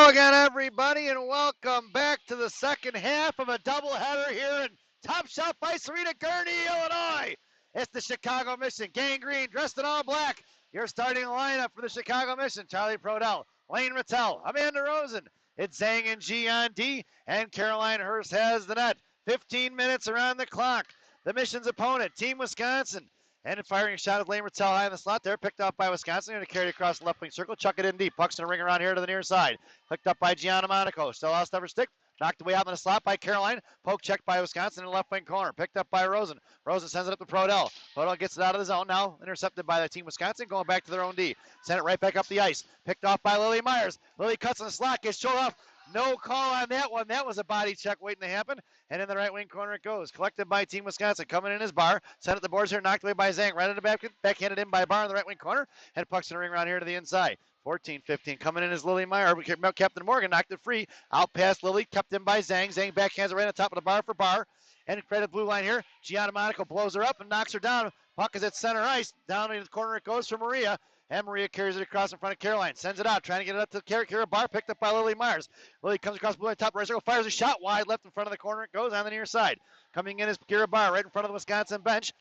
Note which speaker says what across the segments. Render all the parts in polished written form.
Speaker 1: Hello again, everybody, and welcome back to the second half of a doubleheader here in Top Shop Ice Arena, Gurnee, Illinois. It's the Chicago Mission. Gang Green, dressed in all black. Your starting lineup for the Chicago Mission: Charlie Prodell, Lane Rattel, Amanda Rosen. It's Zhang and G on D, and Caroline Hurst has the net. 15 minutes around the clock. The Mission's opponent, Team Wisconsin. And firing a shot of Lane Rattel high in the slot there. Picked up by Wisconsin. Going to carry it across the left wing circle. Chuck it in deep. Puck's going to ring around here to the near side. Picked up by Gianna Monaco. Still lost of her stick. Knocked away out in the slot by Caroline. Poke checked by Wisconsin in the left wing corner. Picked up by Rosen. Rosen sends it up to Prodell. Prodell gets it out of the zone. Now intercepted by the Team Wisconsin. Going back to their own D. Sent it right back up the ice. Picked off by Lily Myers. Lily cuts in the slot. Gets showed off. No call on that one. That was a body check waiting to happen. And in the right wing corner it goes. Collected by Team Wisconsin. Coming in his Bar. Sent at the boards here. Knocked away by Zhang. Right in the back. Backhanded in by Bar in the right wing corner. And puck's going to ring around here to the inside. 14-15. Coming in is Lily Meyer. Captain Morgan knocked it free. Out past Lily. Kept in by Zhang. Zhang backhands it right on top of the bar for Bar. And credit blue line here. Gianna Monaco blows her up and knocks her down. Puck is at center ice. Down in the corner it goes for Maria. And Maria carries it across in front of Caroline. Sends it out, trying to get it up to Kira Bar. Picked up by Lily Myers. Lily comes across blue line, top right circle, fires a shot wide left in front of the corner. It goes on the near side. Coming in is Kira Bar right in front of the Wisconsin bench.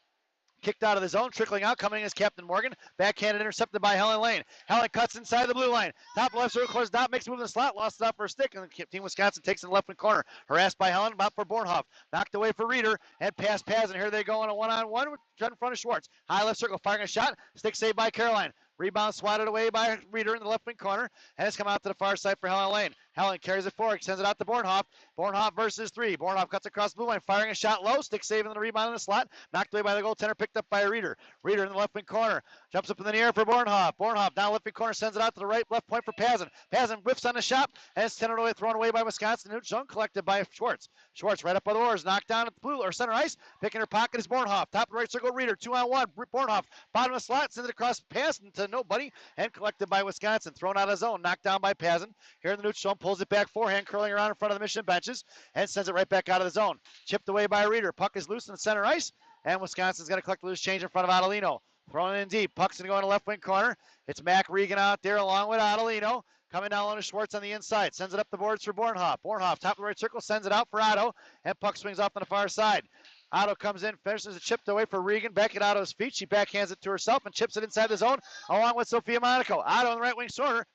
Speaker 1: Kicked out of the zone, trickling out, coming in is Captain Morgan. Backhanded, intercepted by Helen Lane. Helen cuts inside the blue line. Top left circle, close dot, makes a move in the slot, lost it off for a stick, and Team Wisconsin takes it in the left wing corner. Harassed by Helen, about for Bornhoff. Knocked away for Reeder, and past Paz, and here they go on a one-on-one in front of Schwartz. High left circle, firing a shot, stick saved by Caroline. Rebound swatted away by Reeder in the left wing corner, and it's come out to the far side for Helen Lane. Helen carries it forward, sends it out to Bornhoff. Bornhoff versus three. Bornhoff cuts across the blue line, firing a shot low, stick saving the rebound in the slot, knocked away by the goaltender, picked up by Reeder. Reeder in the left wing corner, jumps up in the air for Bornhoff. Bornhoff down left wing corner, sends it out to the right, left point for Pazin. Pazin whiffs on the shot, and it's sent away, thrown away by Wisconsin. New zone collected by Schwartz. Schwartz right up by the oars, knocked down at the blue or center ice, picking her pocket is Bornhoff. Top right circle, Reeder, 2-on-1. Bornhoff, bottom of the slot, sends it across Pazin to nobody, and collected by Wisconsin. Thrown out of zone, knocked down by Pazin. Here in the neutral zone, pulls it back forehand, curling around in front of the Mission benches, and sends it right back out of the zone. Chipped away by Reeder. Puck is loose in the center ice, and Wisconsin's going to collect the loose change in front of Adelino. Throwing it in deep. Puck's going to go in the left wing corner. It's Mac Regan out there along with Adelino. Coming down on Schwartz on the inside. Sends it up the boards for Bornhoff. Bornhoff, top of the right circle, sends it out for Otto, and puck swings off on the far side. Otto comes in, finishes it, chipped away for Regan, back at Otto's feet. She backhands it to herself and chips it inside the zone along with Sophia Monaco. Otto in the right wing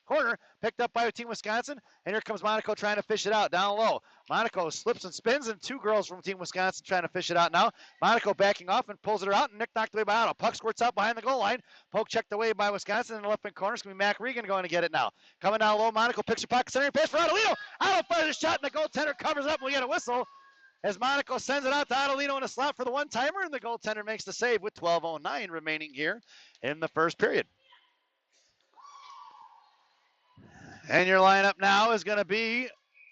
Speaker 1: corner, picked up by Team Wisconsin, and here comes Monaco trying to fish it out down low. Monaco slips and spins, and two girls from Team Wisconsin trying to fish it out now. Monaco backing off and pulls it out, and Nick knocked away by Otto. Puck squirts out behind the goal line. Poke checked away by Wisconsin in the left wing corner. It's going to be Mac Regan going to get it now. Coming down low, Monaco picks her puck, centering pass for Adelino. Otto fires a shot, and the goaltender covers up, and we get a whistle as Monaco sends it out to Adelino in a slot for the one-timer, and the goaltender makes the save with 12:09 remaining here in the first period. And your lineup now is going to be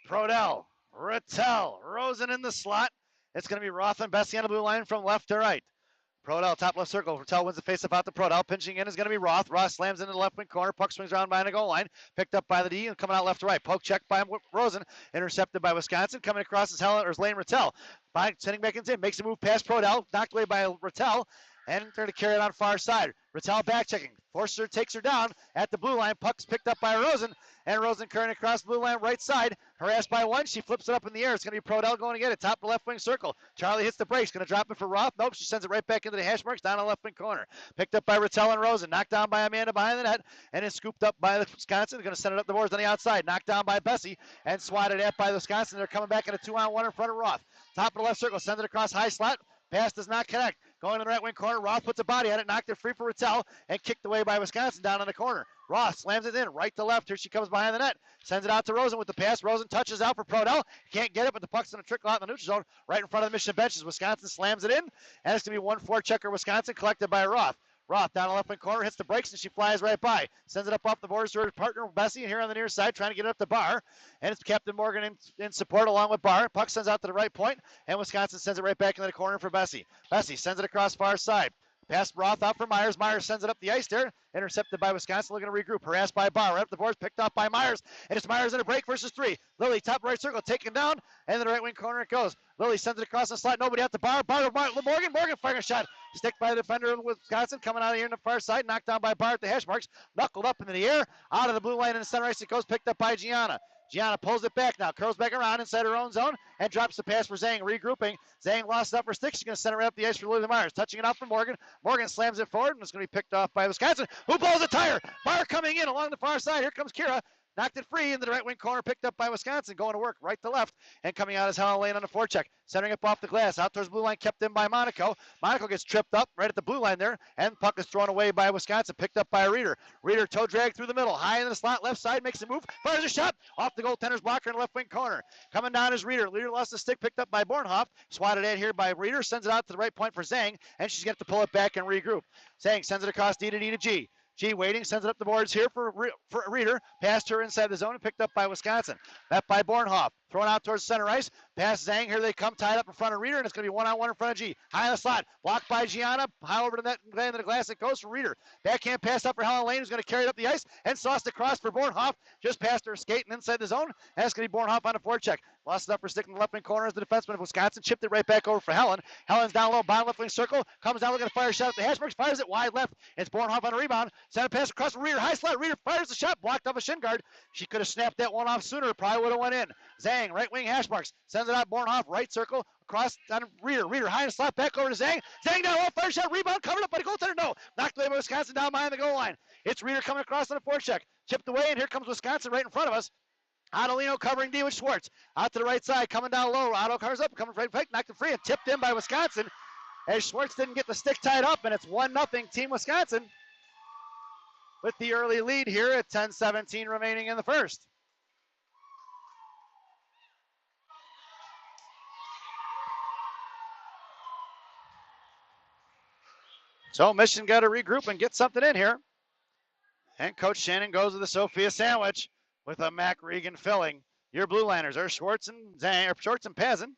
Speaker 1: Prodell, Rattel, Rosen in the slot. It's going to be Roth and Bessie on the blue line from left to right. Prodell, top left circle. Rattel wins the face-up out to Prodell. Pinching in is going to be Roth. Roth slams into the left wing corner. Puck swings around behind the goal line. Picked up by the D and coming out left to right. Poke checked by Rosen. Intercepted by Wisconsin. Coming across is Lane Rattel. Sending back in. Makes a move past Prodell. Knocked away by Rattel. And they're going to carry it on far side. Rattel back checking. Forces her, takes her down at the blue line. Puck's picked up by Rosen. And Rosen carrying across the blue line right side. Harassed by one. She flips it up in the air. It's going to be Prodell going to get it. Top of the left wing circle. Charlie hits the brakes. Going to drop it for Roth. Nope. She sends it right back into the hash marks down the left wing corner. Picked up by Rattel and Rosen. Knocked down by Amanda behind the net. And is scooped up by Wisconsin. They're going to send it up the boards on the outside. Knocked down by Bessie. And swatted at by Wisconsin. They're coming back in a 2-on-1 in front of Roth. Top of the left circle. Sends it across high slot. Pass does not connect. Going to the right wing corner. Roth puts a body on it. Knocked it free for Rattel. And kicked away by Wisconsin down in the corner. Roth slams it in right to left. Here she comes behind the net. Sends it out to Rosen with the pass. Rosen touches out for Prodell. Can't get it, but the puck's going to trickle out in the neutral zone right in front of the Mission benches. Wisconsin slams it in. And it's going to be 1-4 checker Wisconsin collected by Roth. Roth down the left wing corner, hits the brakes, and she flies right by. Sends it up off the boards to her partner, Bessie, here on the near side, trying to get it up the Bar. And it's Captain Morgan in support along with Bar. Puck sends out to the right point, and Wisconsin sends it right back into the corner for Bessie. Bessie sends it across far side. Pass Roth out for Myers. Myers sends it up the ice there. Intercepted by Wisconsin. Looking to regroup. Harassed by Barr. Right up the boards. Picked off by Myers. And it's Myers in a break versus three. Lily, top right circle. Taken down. And in the right wing corner it goes. Lily sends it across the slot. Nobody at the Barr. Barr to Morgan. Morgan firing a shot. Stick by the defender of Wisconsin. Coming out of here on the far side. Knocked down by Barr at the hash marks. Knuckled up into the air. Out of the blue line in the center ice it goes. Picked up by Gianna. Gianna pulls it back now, curls back around inside her own zone, and drops the pass for Zhang, regrouping. Zhang lost it up for stick. She's going to send it right up the ice for Lily Myers. Touching it out for Morgan. Morgan slams it forward, and it's going to be picked off by Wisconsin, who blows a tire. Barr coming in along the far side. Here comes Kira. Knocked it free into the right wing corner, picked up by Wisconsin, going to work right to left, and coming out is Helen Lane on the forecheck, centering it off the glass, out towards blue line, kept in by Monaco. Monaco gets tripped up right at the blue line there, and puck is thrown away by Wisconsin, picked up by Reeder. Reeder toe drag through the middle, high in the slot, left side, makes a move, fires a shot, off the goaltender's blocker in the left wing corner. Coming down is Reeder. Reeder lost the stick, picked up by Bornhoff, swatted in here by Reeder, sends it out to the right point for Zhang, and she's got to pull it back and regroup. Zhang sends it across D to G. G waiting, sends it up the boards here for Reeder. Passed her inside the zone and picked up by Wisconsin. Met by Bornhoff. Thrown out towards center ice. Pass Zhang. Here they come, tied up in front of Reeder, and it's going to be one-on-one in front of G. High in the slot. Blocked by Gianna. High over to the net, into the glass. It goes for Reeder. Backhand pass up for Helen Lane, who's going to carry it up the ice, and sauced across for Bornhoff. Just past her skating inside the zone. And it's going to be Bornhoff on the forecheck. Lost it up for stick in the left wing corner as the defenseman of Wisconsin. Chipped it right back over for Helen. Helen's down low, bottom left wing circle. Comes down looking to fire a shot at the hash marks. Fires it wide left. It's Bornhoff on a rebound. Send a pass across for Reeder. High slot. Reeder fires the shot. Blocked off a shin guard. She could have snapped that one off sooner. Probably would have went in. Zhang, right wing hash marks. Sends it out. Bornhoff, right circle. Across on Reeder. Reeder high in the slot. Back over to Zhang. Zhang down low. Fire shot. Rebound. Covered up by the goaltender. No. Knocked away by Wisconsin down behind the goal line. It's Reeder coming across on the forecheck. Chipped away, and here comes Wisconsin right in front of us. Adelino covering D with Schwartz. Out to the right side, coming down low. Otto cars up, coming right back, knocked it free, and tipped in by Wisconsin. As Schwartz didn't get the stick tied up, and it's 1-0 Team Wisconsin with the early lead here at 10:17 remaining in the first. So Mission got to regroup and get something in here. And Coach Shannon goes with the Sophia sandwich with a Mac Regan filling. Your blue liners are Schwartz and Zhang, or Schwartz and Pazin.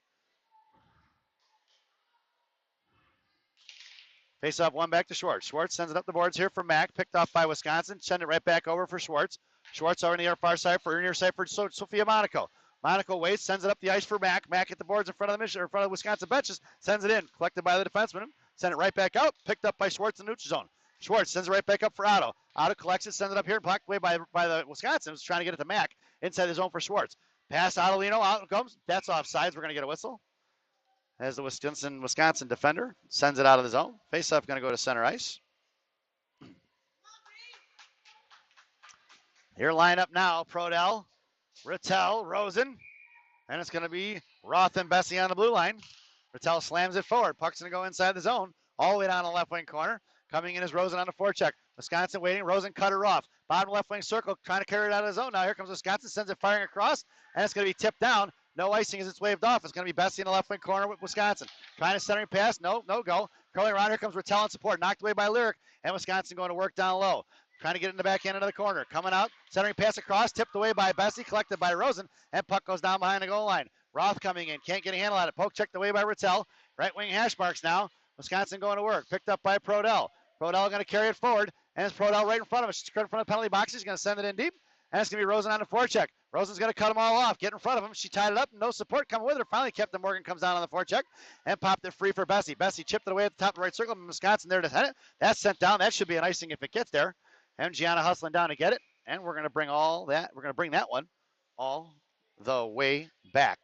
Speaker 1: Face off one back to Schwartz. Schwartz sends it up the boards here for Mac. Picked off by Wisconsin. Send it right back over for Schwartz. Schwartz over on the far side for near side for Sophia Monaco. Monaco waits, sends it up the ice for Mac. Mac at the boards in front of the Mission, or in front of the Wisconsin benches. Sends it in. Collected by the defenseman. Send it right back out. Picked up by Schwartz in the neutral zone. Schwartz sends it right back up for Otto. Otto collects it, sends it up here, blocked away by the Wisconsin, who's trying to get it to Mac inside the zone for Schwartz. Pass Adelino, out it comes. That's offsides. We're going to get a whistle. As the Wisconsin defender sends it out of the zone. Face-off going to go to center ice. Here line up now, Prodell, Rattel, Rosen, and it's going to be Roth and Bessie on the blue line. Rattel slams it forward. Puck's going to go inside the zone, all the way down the left wing corner. Coming in is Rosen on the forecheck. Wisconsin waiting. Rosen cut her off. Bottom left wing circle, trying to carry it out of the zone. Now here comes Wisconsin, sends it firing across, and it's going to be tipped down. No icing as it's waved off. It's going to be Bessie in the left wing corner with Wisconsin. Trying to centering pass. No go. Curling around. Here comes Rattel in support. Knocked away by Lyric, and Wisconsin going to work down low. Trying to get in the back end of the corner. Coming out, centering pass across, tipped away by Bessie, collected by Rosen, and puck goes down behind the goal line. Roth coming in, can't get a handle on it. Poke checked away by Rattel. Right wing hash marks now. Wisconsin going to work. Picked up by Prodell. Prodell going to carry it forward, and it's Prodell right in front of us. She's in front of the penalty box. He's going to send it in deep, and it's going to be Rosen on the forecheck. Rosen's going to cut them all off, get in front of him. She tied it up, no support coming with her. Finally kept it. Morgan comes down on the forecheck and popped it free for Bessie. Bessie chipped it away at the top of the right circle. Wisconsin there to head it. That's sent down. That should be an icing if it gets there. And Gianna hustling down to get it, and we're going to bring that one all the way back.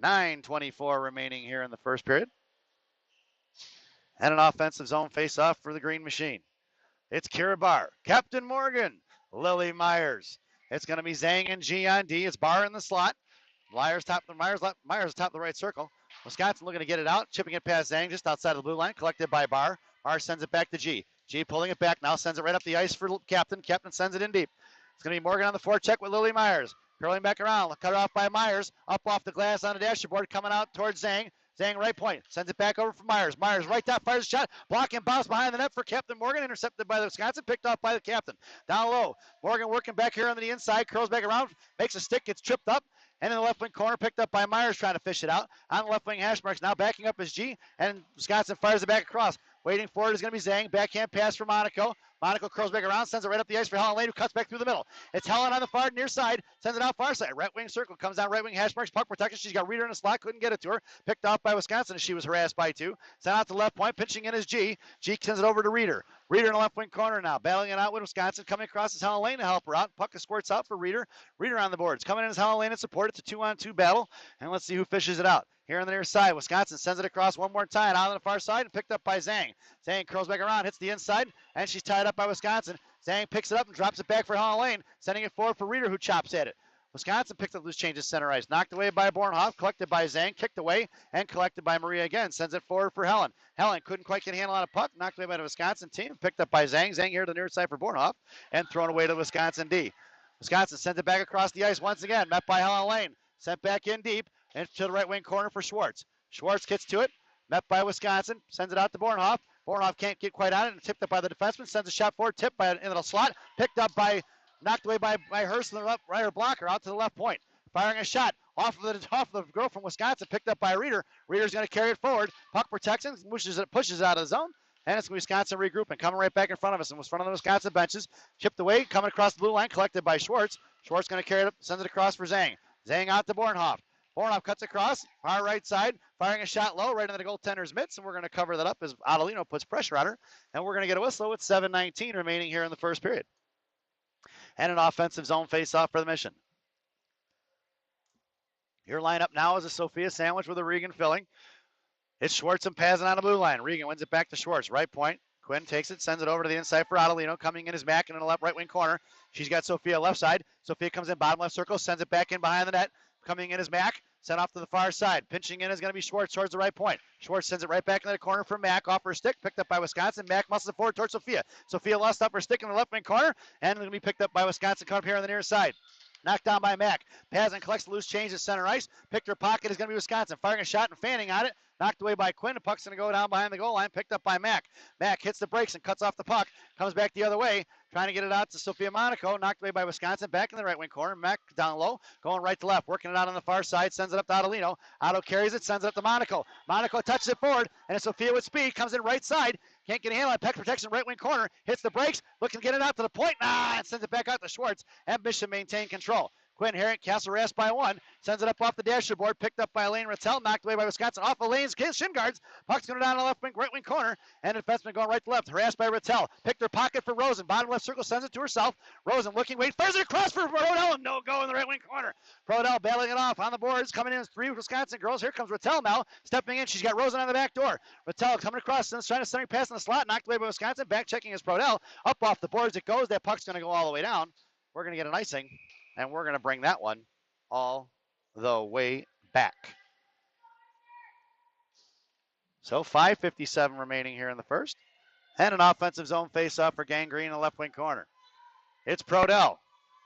Speaker 1: 9:24 remaining here in the first period. And an offensive zone face-off for the Green Machine. It's Kira Barr, Captain Morgan, Lily Myers. It's going to be Zhang and G on D. It's Barr in the slot. Myers top of the right circle. Wisconsin looking to get it out, chipping it past Zhang just outside of the blue line, collected by Barr. Barr sends it back to G. G pulling it back now, sends it right up the ice for Captain. Captain sends it in deep. It's going to be Morgan on the forecheck with Lily Myers. Curling back around, cut off by Myers. Up off the glass on the dashboard, coming out towards Zhang. Zhang right point, sends it back over for Myers. Myers right top, fires a shot, block and bounce behind the net for Captain Morgan, intercepted by the Wisconsin, picked off by the captain. Down low, Morgan working back here on the inside, curls back around, makes a stick, gets tripped up, and in the left wing corner, picked up by Myers trying to fish it out. On the left wing hash marks, now backing up is G, and Wisconsin fires it back across. Waiting for it is going to be Zhang. Backhand pass for Monaco. Monaco curls back around, sends it right up the ice for Helen Lane, who cuts back through the middle. It's Helen on the far near side, sends it out far side. Right wing circle, comes down right wing hash marks, puck protection. She's got Reeder in the slot, couldn't get it to her. Picked off by Wisconsin as she was harassed by two. Sent out to left point, pitching in is G. G sends it over to Reeder. Reeder in the left wing corner now, battling it out with Wisconsin. Coming across is Helen Lane to help her out. Puck squirts out for Reeder. Reeder on the boards. Coming in is Helen Lane in support. It's a 2-on-2 battle. And let's see who fishes it out. Here on the near side, Wisconsin sends it across one more time, out on the far side, and picked up by Zhang. Zhang curls back around, hits the inside, and she's tied up by Wisconsin. Zhang picks it up and drops it back for Helen Lane, sending it forward for Reeder, who chops at it. Wisconsin picked up loose changes center ice, knocked away by Bornhoff, collected by Zhang, kicked away, and collected by Maria again. Sends it forward for Helen. Helen couldn't quite get a handle on a puck, knocked away by the Wisconsin team, picked up by Zhang. Zhang here to the near side for Bornhoff, and thrown away to Wisconsin D. Wisconsin sends it back across the ice once again, met by Helen Lane, sent back in deep, and to the right wing corner for Schwartz. Schwartz gets to it, met by Wisconsin, sends it out to Bornhoff. Bornhoff can't get quite on it, and tipped up by the defenseman, sends a shot forward, tipped by into the slot, picked up by, knocked away by Hurst in the left, right blocker, out to the left point. Firing a shot off of the girl from Wisconsin, picked up by Reeder. Reeder's going to carry it forward. Puck protection, pushes it out of the zone, and it's Wisconsin regrouping, coming right back in front of us, and was front of the Wisconsin benches, chipped away, coming across the blue line, collected by Schwartz. Schwartz going to carry it up, sends it across for Zhang. Zhang out to Bornhoff. Bornhoff cuts across, far right side, firing a shot low right into the goaltender's mitts, and we're going to cover that up as Adelino puts pressure on her, and we're going to get a whistle with 7:19 remaining here in the first period. And an offensive zone face-off for the Mission. Your lineup now is a Sophia sandwich with a Regan filling. It's Schwartz and Pazin on the blue line. Regan wins it back to Schwartz, right point. Quinn takes it, sends it over to the inside for Adelino. Coming in is Mack in the left right wing corner. She's got Sophia left side. Sophia comes in bottom left circle, sends it back in behind the net. Coming in is Mack, sent off to the far side. Pinching in is going to be Schwartz towards the right point. Schwartz sends it right back into the corner for Mack, off her stick, picked up by Wisconsin. Mack muscles it forward towards Sophia. Sophia lost up her stick in the left wing corner, and going to be picked up by Wisconsin, coming up here on the near side. Knocked down by Mack. Pazin collects the loose change at center ice. Picked her pocket is going to be Wisconsin. Firing a shot and fanning on it. Knocked away by Quinn. The puck's going to go down behind the goal line. Picked up by Mack. Mack hits the brakes and cuts off the puck. Comes back the other way. Trying to get it out to Sophia Monaco. Knocked away by Wisconsin. Back in the right wing corner. Mack down low. Going right to left. Working it out on the far side. Sends it up to Adelino. Otto carries it. Sends it up to Monaco. Monaco touches it forward. And it's Sophia with speed. Comes in right side. Can't get a handle on puck protection. Right wing corner. Hits the brakes. Looking to get it out to the point. And sends it back out to Schwartz. And Mission maintain control. Quinn Herrick, Castle Rask by one, sends it up off the dasher board, picked up by Elaine Rattel, knocked away by Wisconsin, off of Lane's shin guards. Puck's going down the left wing, right wing corner, and the defenseman going right to left, harassed by Rattel. Picked her pocket for Rosen, bottom left circle, sends it to herself. Rosen looking, wait, fires it across for Prodell, and no go in the right wing corner. Prodell battling it off on the boards, coming in three Wisconsin girls. Here comes Rattel now, stepping in. She's got Rosen on the back door. Rattel coming across, trying to center pass in the slot, knocked away by Wisconsin, back checking is Prodell. Up off the boards it goes. That puck's going to go all the way down. We're going to get an icing, and we're going to bring that one all the way back. So 5:57 remaining here in the first. And an offensive zone face-off for Gangrene in the left wing corner. It's Prodell.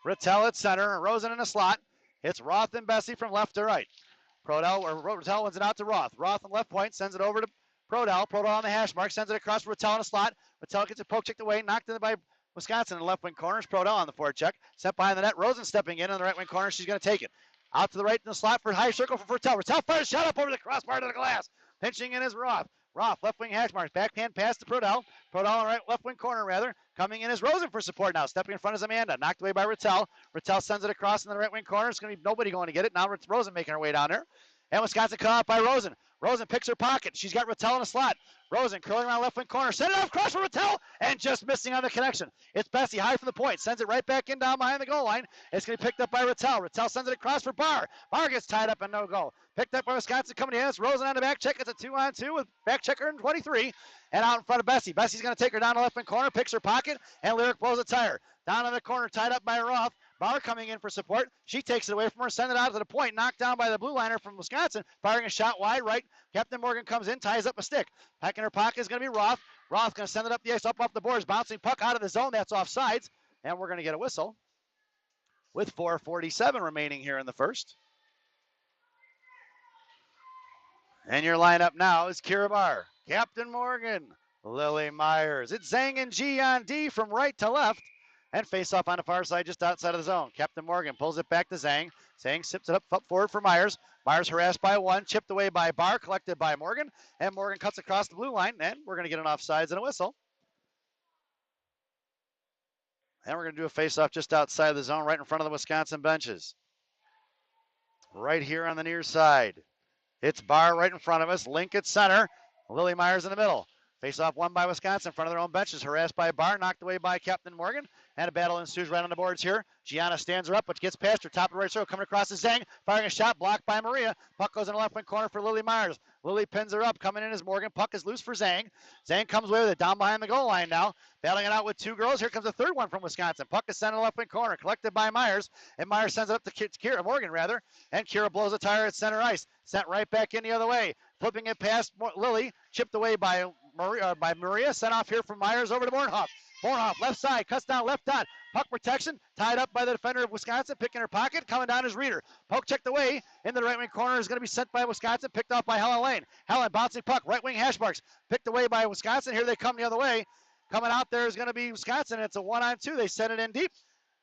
Speaker 1: Rattel at center, Rosen in the slot. It's Roth and Bessie from left to right. Rattel wins it out to Roth. Roth on left point, sends it over to Prodell. Prodell on the hash mark, sends it across for Rattel in the slot. Rattel gets it poke checked away, knocked in by Wisconsin in the left wing corner. Prodell on the forward check. Sent behind the net. Rosen stepping in the right wing corner. She's going to take it. Out to the right in the slot for high circle for Rattel. Rattel fires shot up over the crossbar to the glass. Pinching in is Roth. Roth, left wing hash marks. Backhand pass to Prodell. Prodell on the right left wing corner rather. Coming in is Rosen for support now. Stepping in front is Amanda. Knocked away by Rattel. Rattel sends it across in the right wing corner. It's going to be nobody going to get it. Now Rosen making her way down there. And Wisconsin cut out by Rosen. Rosen picks her pocket. She's got Rattel in the slot. Rosen curling around left wing corner. Send it off cross for Rattel. And just missing on the connection. It's Bessie high from the point. Sends it right back in down behind the goal line. It's going to be picked up by Rattel. Rattel sends it across for Barr. Barr gets tied up and no goal. Picked up by Wisconsin coming in. It's Rosen on the back check. It's a 2-on-2 with back checker in 23. And out in front of Bessie. Bessie's going to take her down the left wing corner. Picks her pocket. And Lyric blows a tire. Down in the corner tied up by Roth. Barr coming in for support. She takes it away from her, send it out to the point, knocked down by the blue liner from Wisconsin, firing a shot wide right. Captain Morgan comes in, ties up a stick. Back in her pocket is going to be Roth. Roth going to send it up the ice, up off the boards, bouncing puck out of the zone. That's offsides, and we're going to get a whistle with 4:47 remaining here in the first. And your lineup now is Kira Barr, Captain Morgan, Lily Myers. It's Zhang and G on D from right to left. And face off on the far side just outside of the zone. Captain Morgan pulls it back to Zhang. Zhang sips it up forward for Myers. Myers harassed by one, chipped away by Barr, collected by Morgan. And Morgan cuts across the blue line, and we're going to get an offsides and a whistle. And we're going to do a face-off just outside of the zone, right in front of the Wisconsin benches. Right here on the near side. It's Barr right in front of us. Link at center. Lily Myers in the middle. Face-off won by Wisconsin in front of their own benches. Harassed by Barr, knocked away by Captain Morgan. And a battle ensues right on the boards here. Gianna stands her up, but gets past her. Top of the right circle, coming across to Zhang. Firing a shot, blocked by Maria. Puck goes in the left wing corner for Lily Myers. Lily pins her up, coming in as Morgan. Puck is loose for Zhang. Zhang comes away with it down behind the goal line now. Battling it out with two girls. Here comes the third one from Wisconsin. Puck is sent in the left wing corner, collected by Myers. And Myers sends it up to Kira Morgan, rather. And Kira blows a tire at center ice. Sent right back in the other way. Flipping it past Lily. Chipped away by Maria. Sent off here from Myers over to Bornhoff. Bornhoff, left side, cuts down left dot. Puck protection, tied up by the defender of Wisconsin, picking her pocket, coming down is Reeder. Poke checked away, into the right wing corner is going to be sent by Wisconsin, picked off by Helen Lane. Helen bouncing puck, right wing hash marks, picked away by Wisconsin. Here they come the other way. Coming out there is going to be Wisconsin. It's a 1-on-2. They send it in deep.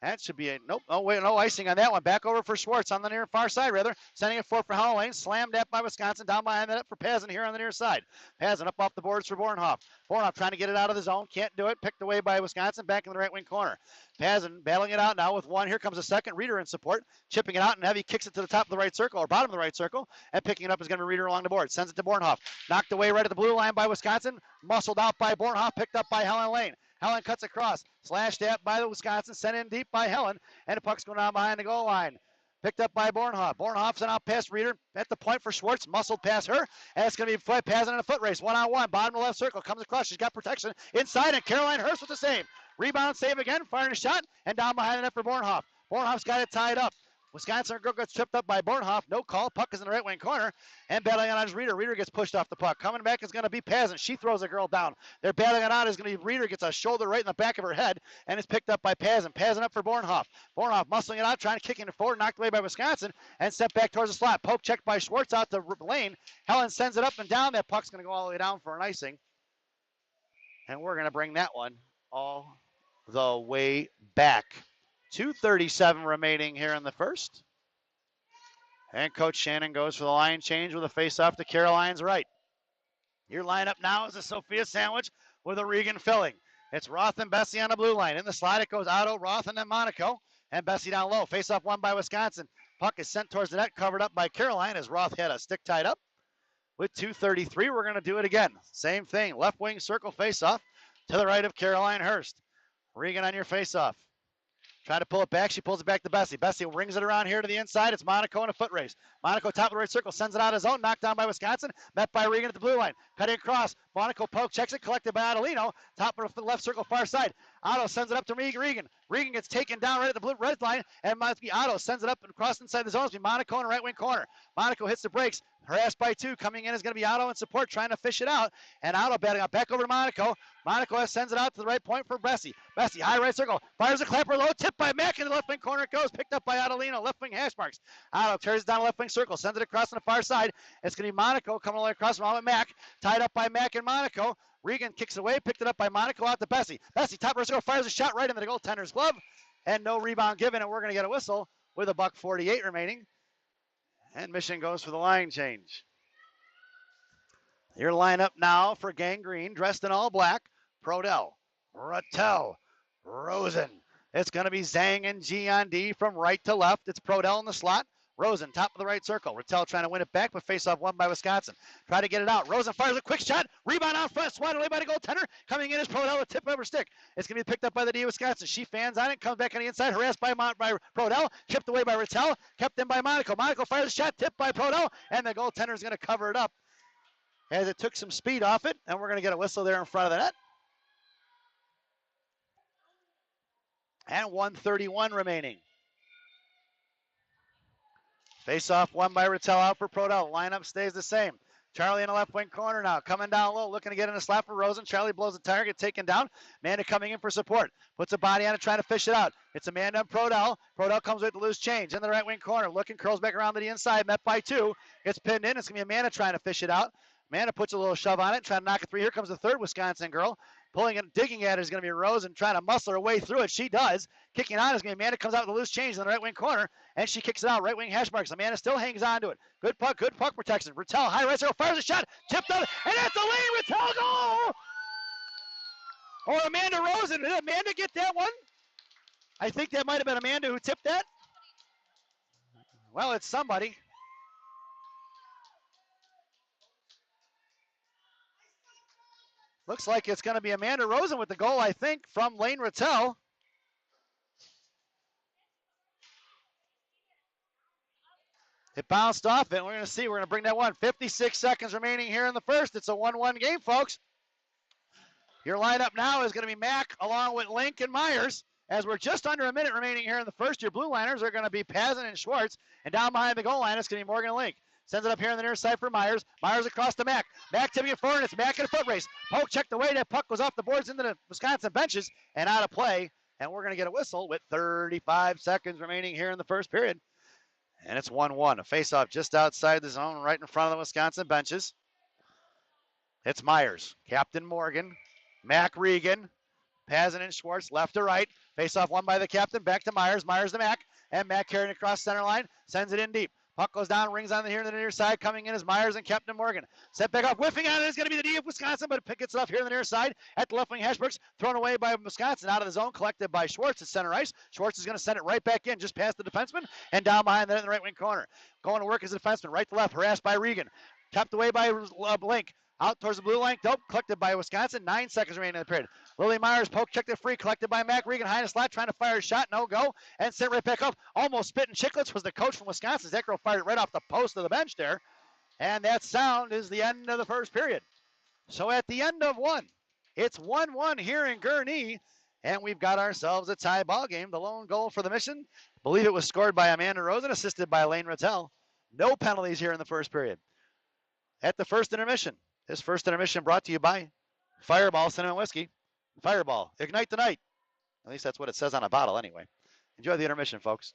Speaker 1: That should be a nope. Oh wait, no icing on that one. Back over for Schwartz on the near far side, rather. Sending it forward for Helen Lane. Slammed at by Wisconsin. Down behind the net for Pazin here on the near side. Pazin up off the boards for Bornhoff. Bornhoff trying to get it out of the zone. Can't do it. Picked away by Wisconsin. Back in the right wing corner. Pazin battling it out now with one. Here comes a second. Reeder in support. Chipping it out, and Heavy kicks it to the top of the right circle, or bottom of the right circle. And picking it up is going to be Reeder along the board. Sends it to Bornhoff. Knocked away right at the blue line by Wisconsin. Muscled out by Bornhoff. Picked up by Helen Lane. Helen cuts across, slashed at by the Wisconsin, sent in deep by Helen, and the puck's going down behind the goal line. Picked up by Bornhoff. Bornhoff sent out past Reeder at the point for Schwartz, muscled past her, and it's going to be Pazin in a foot race, 1-on-1, bottom of the left circle, comes across, she's got protection inside, and Caroline Hurst with the save. Rebound save again, firing a shot, and down behind the net for Bornhoff. Bornhoff's got it tied up. Wisconsin girl gets tripped up by Bornhoff. No call. Puck is in the right wing corner. And battling it on is Reeder. Reeder gets pushed off the puck. Coming back is going to be Pazin. She throws a girl down. They're battling it out is going to be Reeder. Gets a shoulder right in the back of her head. And is picked up by Pazin. Pazin up for Bornhoff. Bornhoff muscling it out, trying to kick it forward. Knocked away by Wisconsin. And sent back towards the slot. Poke checked by Schwartz out to Lane. Helen sends it up and down. That puck's going to go all the way down for an icing. And we're going to bring that one all the way back. 2:37 remaining here in the first. And Coach Shannon goes for the line change with a face-off to Caroline's right. Your lineup now is a Sophia sandwich with a Regan filling. It's Roth and Bessie on the blue line. In the slide, it goes Otto, Roth, and then Monaco. And Bessie down low. Face-off won by Wisconsin. Puck is sent towards the net, covered up by Caroline as Roth had a stick tied up. With 2:33, we're going to do it again. Same thing. Left wing circle face-off to the right of Caroline Hurst. Regan on your face-off. Trying to pull it back. She pulls it back to Bessie. Bessie rings it around here to the inside. It's Monaco in a foot race. Monaco top of the right circle. Sends it out of zone. Knocked down by Wisconsin. Met by Regan at the blue line. Cutting across. Monaco poke. Checks it. Collected by Adelino. Top of the left circle far side. Otto sends it up to Regan. Regan gets taken down right at the blue red line. And Otto sends it up and across inside the zone. It's Monaco in the right wing corner. Monaco hits the brakes. Harassed by two. Coming in is going to be Otto in support. Trying to fish it out. And Otto batting out back over to Monaco. Monaco sends it out to the right point for Bessie. Bessie, high right circle. Fires a clapper low. Tipped by Mack in the left wing corner. It goes. Picked up by Adelino. Left wing hash marks. Otto carries it down the left wing circle. Sends it across on the far side. It's going to be Monaco coming all the way across from Mack. Tied up by Mack and Monaco. Regan kicks away. Picked it up by Monaco out to Bessie. Bessie, top right circle. Fires a shot right into the goaltender's glove. And no rebound given. And we're going to get a whistle with $1:48 remaining. And Michigan goes for the line change. Your lineup now for Gang Green, dressed in all black. Prodell, Rattel, Rosen. It's going to be Zhang and G on D from right to left. It's Prodell in the slot. Rosen, top of the right circle. Rattel trying to win it back, but face-off won by Wisconsin. Try to get it out. Rosen fires a quick shot. Rebound out front. Swatted away by the goaltender. Coming in is Prodell with tip over stick. It's going to be picked up by the D of Wisconsin. She fans on it. Comes back on the inside. Harassed by Prodell. Chipped away by Rattel. Kept in by Monaco. Monaco fires a shot. Tipped by Prodell. And the goaltender is going to cover it up as it took some speed off it. And we're going to get a whistle there in front of the net. And 1:31 remaining. Face-off won by Rattel out for Prodell. Lineup stays the same. Charlie in the left wing corner now. Coming down low, looking to get in a slap for Rosen. Charlie blows the tire, gets taken down. Amanda coming in for support. Puts a body on it, trying to fish it out. It's Amanda and Prodell. Prodell comes with the loose change in the right wing corner. Looking, curls back around to the inside. Met by two. Gets pinned in. It's going to be Amanda trying to fish it out. Amanda puts a little shove on it, trying to knock it free. Here comes the third Wisconsin girl. Pulling and digging at it is going to be Rosen, trying to muscle her way through it. She does. Kicking on is going to be Amanda. Comes out with a loose change in the right wing corner, and she kicks it out. Right wing hash marks. Amanda still hangs on to it. Good puck protection. Rattel, high right circle, fires a shot, tipped out, and that's a Lane Rattel goal! Or Amanda Rosen. Did Amanda get that one? I think that might have been Amanda who tipped that. Well, it's somebody. Looks like it's going to be Amanda Rosen with the goal, I think, from Lane Rattel. It bounced off it. We're going to see. We're going to bring that one. 56 seconds remaining here in the first. It's a 1-1 game, folks. Your lineup now is going to be Mack along with Link and Myers. As we're just under a minute remaining here in the first, your blue liners are going to be Pazin and Schwartz. And down behind the goal line, it's going to be Morgan and Link. Sends it up here on the near side for Myers. Myers across to Mack. Mack tipping it forward, and it's Mack in a foot race. Poke checked away. That puck goes off the boards into the Wisconsin benches and out of play. And we're going to get a whistle with 35 seconds remaining here in the first period. And it's 1-1. A face-off just outside the zone, right in front of the Wisconsin benches. It's Myers. Captain Morgan. Mack Regan. Pazin and Schwartz left to right. Face-off won by the captain. Back to Myers. Myers to Mack. And Mack carrying across center line. Sends it in deep. Puck goes down, rings on the here on the near side. Coming in is Myers and Captain Morgan. Set back off, whiffing on it is going to be the D of Wisconsin, but it gets it up here on the near side at the left wing. Hashbrooks thrown away by Wisconsin, out of the zone, collected by Schwartz at center ice. Schwartz is going to send it right back in, just past the defenseman, and down behind that in the right wing corner. Going to work as a defenseman, right to left, harassed by Regan. Kept away by Blink. Out towards the blue line, dope, collected by Wisconsin. 9 seconds remaining in the period. Lily Myers poke checked it free, collected by Mack Regan. High in the slot, trying to fire a shot, no go, and sent right back up. Almost spitting chicklets was the coach from Wisconsin. That girl fired it right off the post of the bench there. And that sound is the end of the first period. So at the end of one, it's 1-1 here in Gurnee, and we've got ourselves a tie ball game. The lone goal for the Mission, I believe it was scored by Amanda Rosen, assisted by Lane Rattel. No penalties here in the first period. At the first intermission. This first intermission brought to you by Fireball Cinnamon Whiskey. Fireball, ignite the night. At least that's what it says on a bottle anyway. Enjoy the intermission, folks.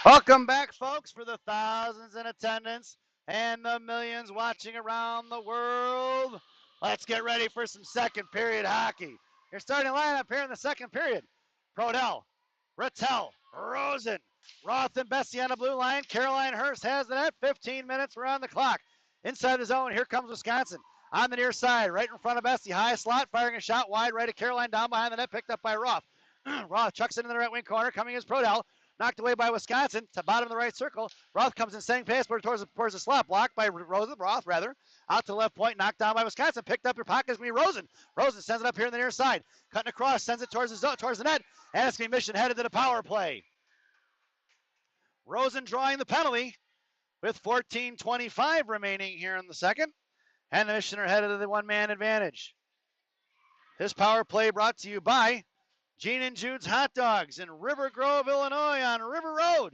Speaker 1: Welcome back, folks, for the thousands in attendance and the millions watching around the world. Let's get ready for some second period hockey. Your starting lineup here in the second period. Prodell, Rattel, Rosen, Roth and Bessie on the blue line. Caroline Hurst has the net. 15 minutes, we're on the clock. Inside the zone, here comes Wisconsin. On the near side, right in front of Bessie. High slot, firing a shot wide right at Caroline, down behind the net, picked up by Roth. Roth chucks it in the right wing corner, coming is Prodell. knocked away by Wisconsin to bottom of the right circle. Roth comes in setting pass towards the slot, blocked by Roth, out to the left point, knocked down by Wisconsin, picked up your pocket. It's going to be Rosen. Rosen sends it up here on the near side, cutting across, sends it towards the net, and it's going to be Mission headed to the power play. Rosen drawing the penalty with 14:25 remaining here in the second, and the Mission are headed to the one-man advantage. This power play brought to you by Gene and Jude's Hot Dogs in River Grove, Illinois on River Road.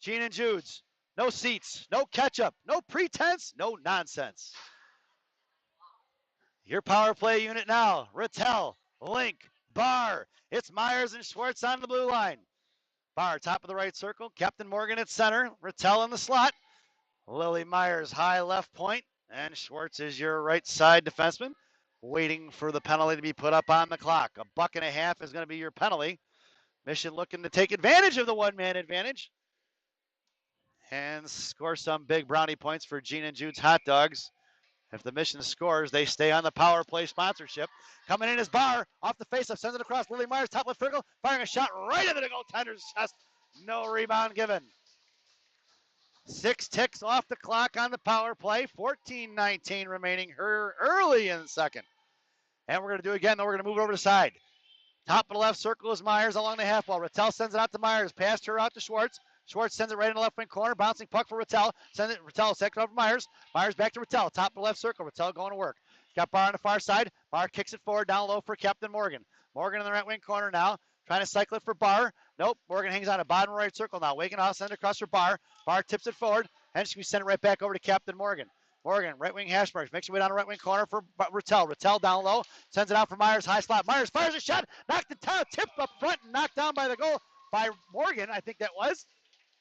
Speaker 1: Gene and Jude's. No seats, no ketchup, no pretense, no nonsense. Your power play unit now. Rattel, Link, Barr. It's Myers and Schwartz on the blue line. Barr, top of the right circle. Captain Morgan at center. Rattel in the slot. Lily Myers, high left point. And Schwartz is your right side defenseman, waiting for the penalty to be put up on the clock. $1.50 is going to be your penalty. Mission looking to take advantage of the one-man advantage and score some big brownie points for Gene and Jude's Hot Dogs. If the Mission scores, they stay on the power play sponsorship. Coming in is Barr, off the faceoff, sends it across. Lily Myers, top left circle, firing a shot right into the goaltender's chest. No rebound given. 6 ticks off the clock on the power play. 14:19 remaining early in the second. And we're going to do it again, though we're going to move over to the side. Top of the left circle is Myers along the half wall. Rattel sends it out to Myers, passed her out to Schwartz. Schwartz sends it right in the left wing corner, bouncing puck for Rattel. Rattel second over Myers. Myers back to Rattel, top of the left circle. Rattel going to work. Got Barr on the far side. Barr kicks it forward down low for Captain Morgan. Morgan in the right wing corner now, trying to cycle it for Barr. Nope, Morgan hangs on a bottom right circle now. Waking off, send it across for Barr. Barr tips it forward, and she send it right back over to Captain Morgan. Morgan, right wing hash marks, makes her way down the right wing corner for Rattel. Rattel down low, sends it out for Myers, high slot. Myers fires a shot, knocked it down, tipped up front, and knocked down by the goal by Morgan, I think that was.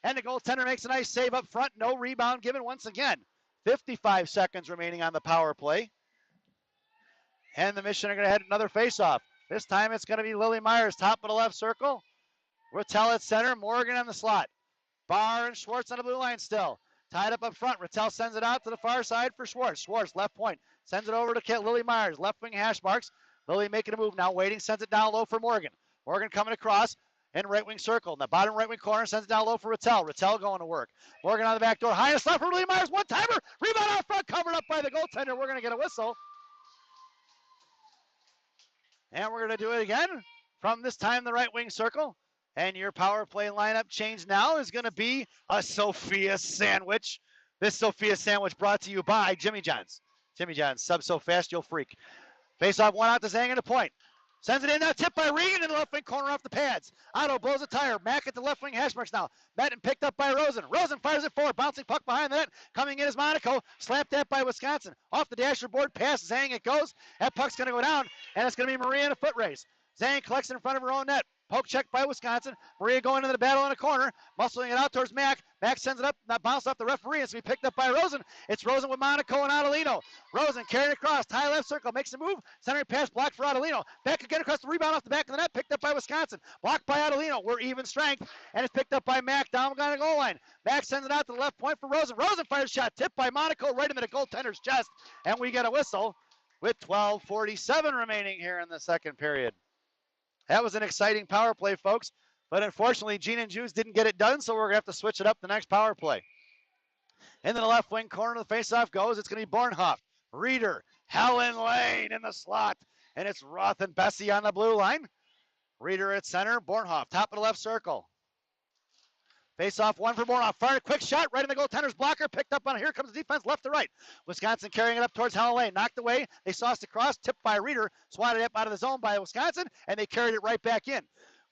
Speaker 1: And the goaltender makes a nice save up front. No rebound given once again. 55 seconds remaining on the power play. And the Mission are going to head another faceoff. This time it's going to be Lily Myers, top of the left circle. Rattel at center, Morgan on the slot. Barr and Schwartz on the blue line still. Tied up front. Rattel sends it out to the far side for Schwartz. Schwartz, left point. Sends it over to Lily Myers. Left wing hash marks. Lily making a move now, waiting. Sends it down low for Morgan. Morgan coming across. In right wing circle. In the bottom right wing corner, sends it down low for Rattel. Rattel going to work. Morgan on the back door. High and slot for Lily Myers. One timer. Rebound out front. Covered up by the goaltender. We're going to get a whistle. And we're going to do it again from this time the right wing circle. And your power play lineup change now is going to be a Sophia sandwich. This Sophia sandwich brought to you by Jimmy John's. Jimmy John's, sub so fast you'll freak. Face off one out to Zang at the point. Sends it in now, tipped by Regan in the left wing corner off the pads. Otto blows a tire. Mack at the left wing hash marks now. Met and picked up by Rosen. Rosen fires it forward. Bouncing puck behind the net. Coming in is Monaco. Slapped at by Wisconsin. Off the dasher board. Past Zang it goes. That puck's going to go down. And it's going to be Maria in a foot race. Zang collects it in front of her own net. Poke check by Wisconsin. Maria going into the battle in the corner. Muscling it out towards Mack. Mack sends it up. Not bounced off the referee. It's going to be picked up by Rosen. It's Rosen with Monaco and Adelino. Rosen carrying across. High left circle. Makes a move. Centering pass blocked for Adelino. Back again across the rebound off the back of the net. Picked up by Wisconsin. Blocked by Adelino. We're even strength. And it's picked up by Mack down the goal line. Mack sends it out to the left point for Rosen. Rosen fires a shot. Tipped by Monaco right into the goaltender's chest. And we get a whistle with 12:47 remaining here in the second period. That was an exciting power play, folks. But unfortunately, Gene and Juice didn't get it done, so we're going to have to switch it up the next power play. Into the left wing corner of the faceoff goes. It's going to be Bornhoff, Reeder, Helen Lane in the slot. And it's Roth and Bessie on the blue line. Reeder at center, Bornhoff, top of the left circle. Face off one for Bornhoff. Fired a quick shot right in the goaltender's blocker. Picked up on. Here comes the defense left to right. Wisconsin carrying it up towards Helen Lane. Knocked away. They sauced across. Tipped by Reeder. Swatted up out of the zone by Wisconsin. And they carried it right back in.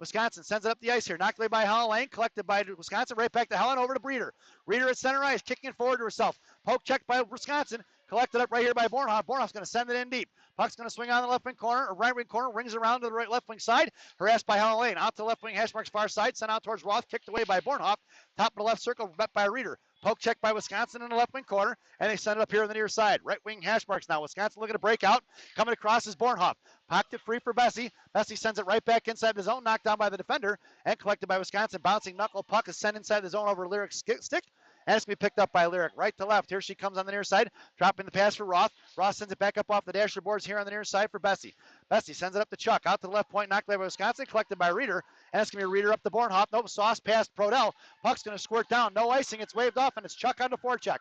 Speaker 1: Wisconsin sends it up the ice here. Knocked away by Helen Lane. Collected by Wisconsin. Right back to Helen. Over to Reeder. Reeder at center ice. Kicking it forward to herself. Poke checked by Wisconsin. Collected up right here by Bornhoff. Bornhoff's going to send it in deep. Puck's going to swing on the left wing corner, or right wing corner, rings around to the right left wing side. Harassed by Helen Lane. Out to left wing, hash marks far side. Sent out towards Roth. Kicked away by Bornhoff. Top of the left circle, met by Reeder. Poke check by Wisconsin in the left wing corner, and they send it up here on the near side. Right wing hash marks now. Wisconsin looking to break out. Coming across is Bornhoff. Pocked it free for Bessie. Bessie sends it right back inside the zone, knocked down by the defender, and collected by Wisconsin. Bouncing knuckle puck is sent inside the zone over Lyric's stick. and it's going to be picked up by Lyric. Right to left. Here she comes on the near side, dropping the pass for Roth. Roth sends it back up off the dasher boards here on the near side for Bessie. Bessie sends it up to Chuck. Out to the left point, knocked away by Wisconsin, collected by Reeder. And it's going to be Reeder up to Bornhoff. Nope, sauce past Prodell. Puck's going to squirt down. No icing. It's waved off, and it's Chuck on the forecheck.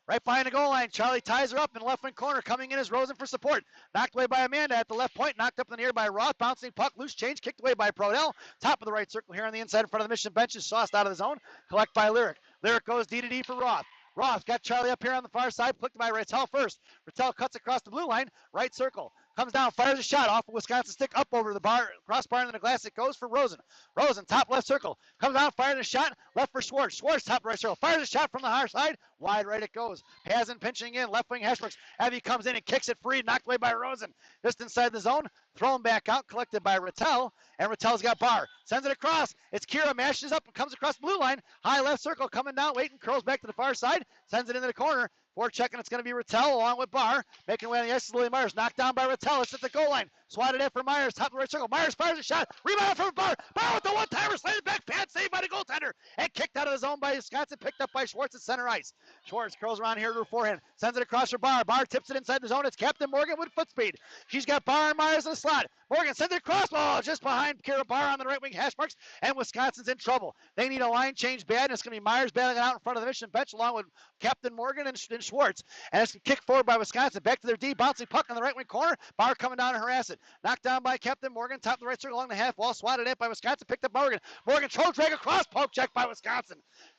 Speaker 1: Right behind the goal line, Charlie ties her up in the left wing corner. Coming in is Rosen for support. Knocked away by Amanda at the left point. Knocked up in the air by Roth. Bouncing puck, loose change, kicked away by Prodell. Top of the right circle here on the inside in front of the Mission bench is sauced out of the zone. Collect by Lyric. Lyric goes D to D for Roth. Roth got Charlie up here on the far side, flicked by Rattel first. Rattel cuts across the blue line, right circle. Comes down, fires a shot off of Wisconsin stick up over the bar, crossbar into the glass. It goes for Rosen. Rosen, top left circle. Comes down, fires a shot, left for Schwartz. Schwartz, top right circle. Fires a shot from the high side. Wide right it goes. Hazen pinching in, left wing Hashbrooks. Evie comes in and kicks it free, knocked away by Rosen. Just inside the zone, thrown back out, collected by Rattel. And Rattel's got Barr. Sends it across. It's Kira, mashes up and comes across the blue line. High left circle, coming down, waiting, curls back to the far side. Sends it into the corner. Forechecking, it's going to be Rattel along with Barr. Making way on the ice is Lily Myers. Knocked down by Rattel. It's at the goal line. Swatted in for Myers. Top of the right circle. Myers fires a shot. Rebound from Barr. Barr with the one-timer. Slammed back. Pad saved by the goaltender. And kicked out of the zone by Wisconsin. Picked up by Schwartz at center ice. Schwartz curls around here to her forehand. Sends it across for Barr. Barr tips it inside the zone. It's Captain Morgan with foot speed. She's got Barr and Myers in the slot. Morgan sends it across. Oh, just behind Kira Barr on the right wing hash marks. And Wisconsin's in trouble. They need a line change bad. And it's going to be Myers battling it out in front of the Mission bench along with Captain Morgan and Schwartz. And it's kicked forward by Wisconsin. Back to their D. Bouncing puck on the right wing corner. Barr coming down to harass it. Knocked down by Captain Morgan. Top of the right circle along the half wall. Swatted in by Wisconsin. Picked up Morgan. Morgan troll drag across. Poke check by Wisconsin.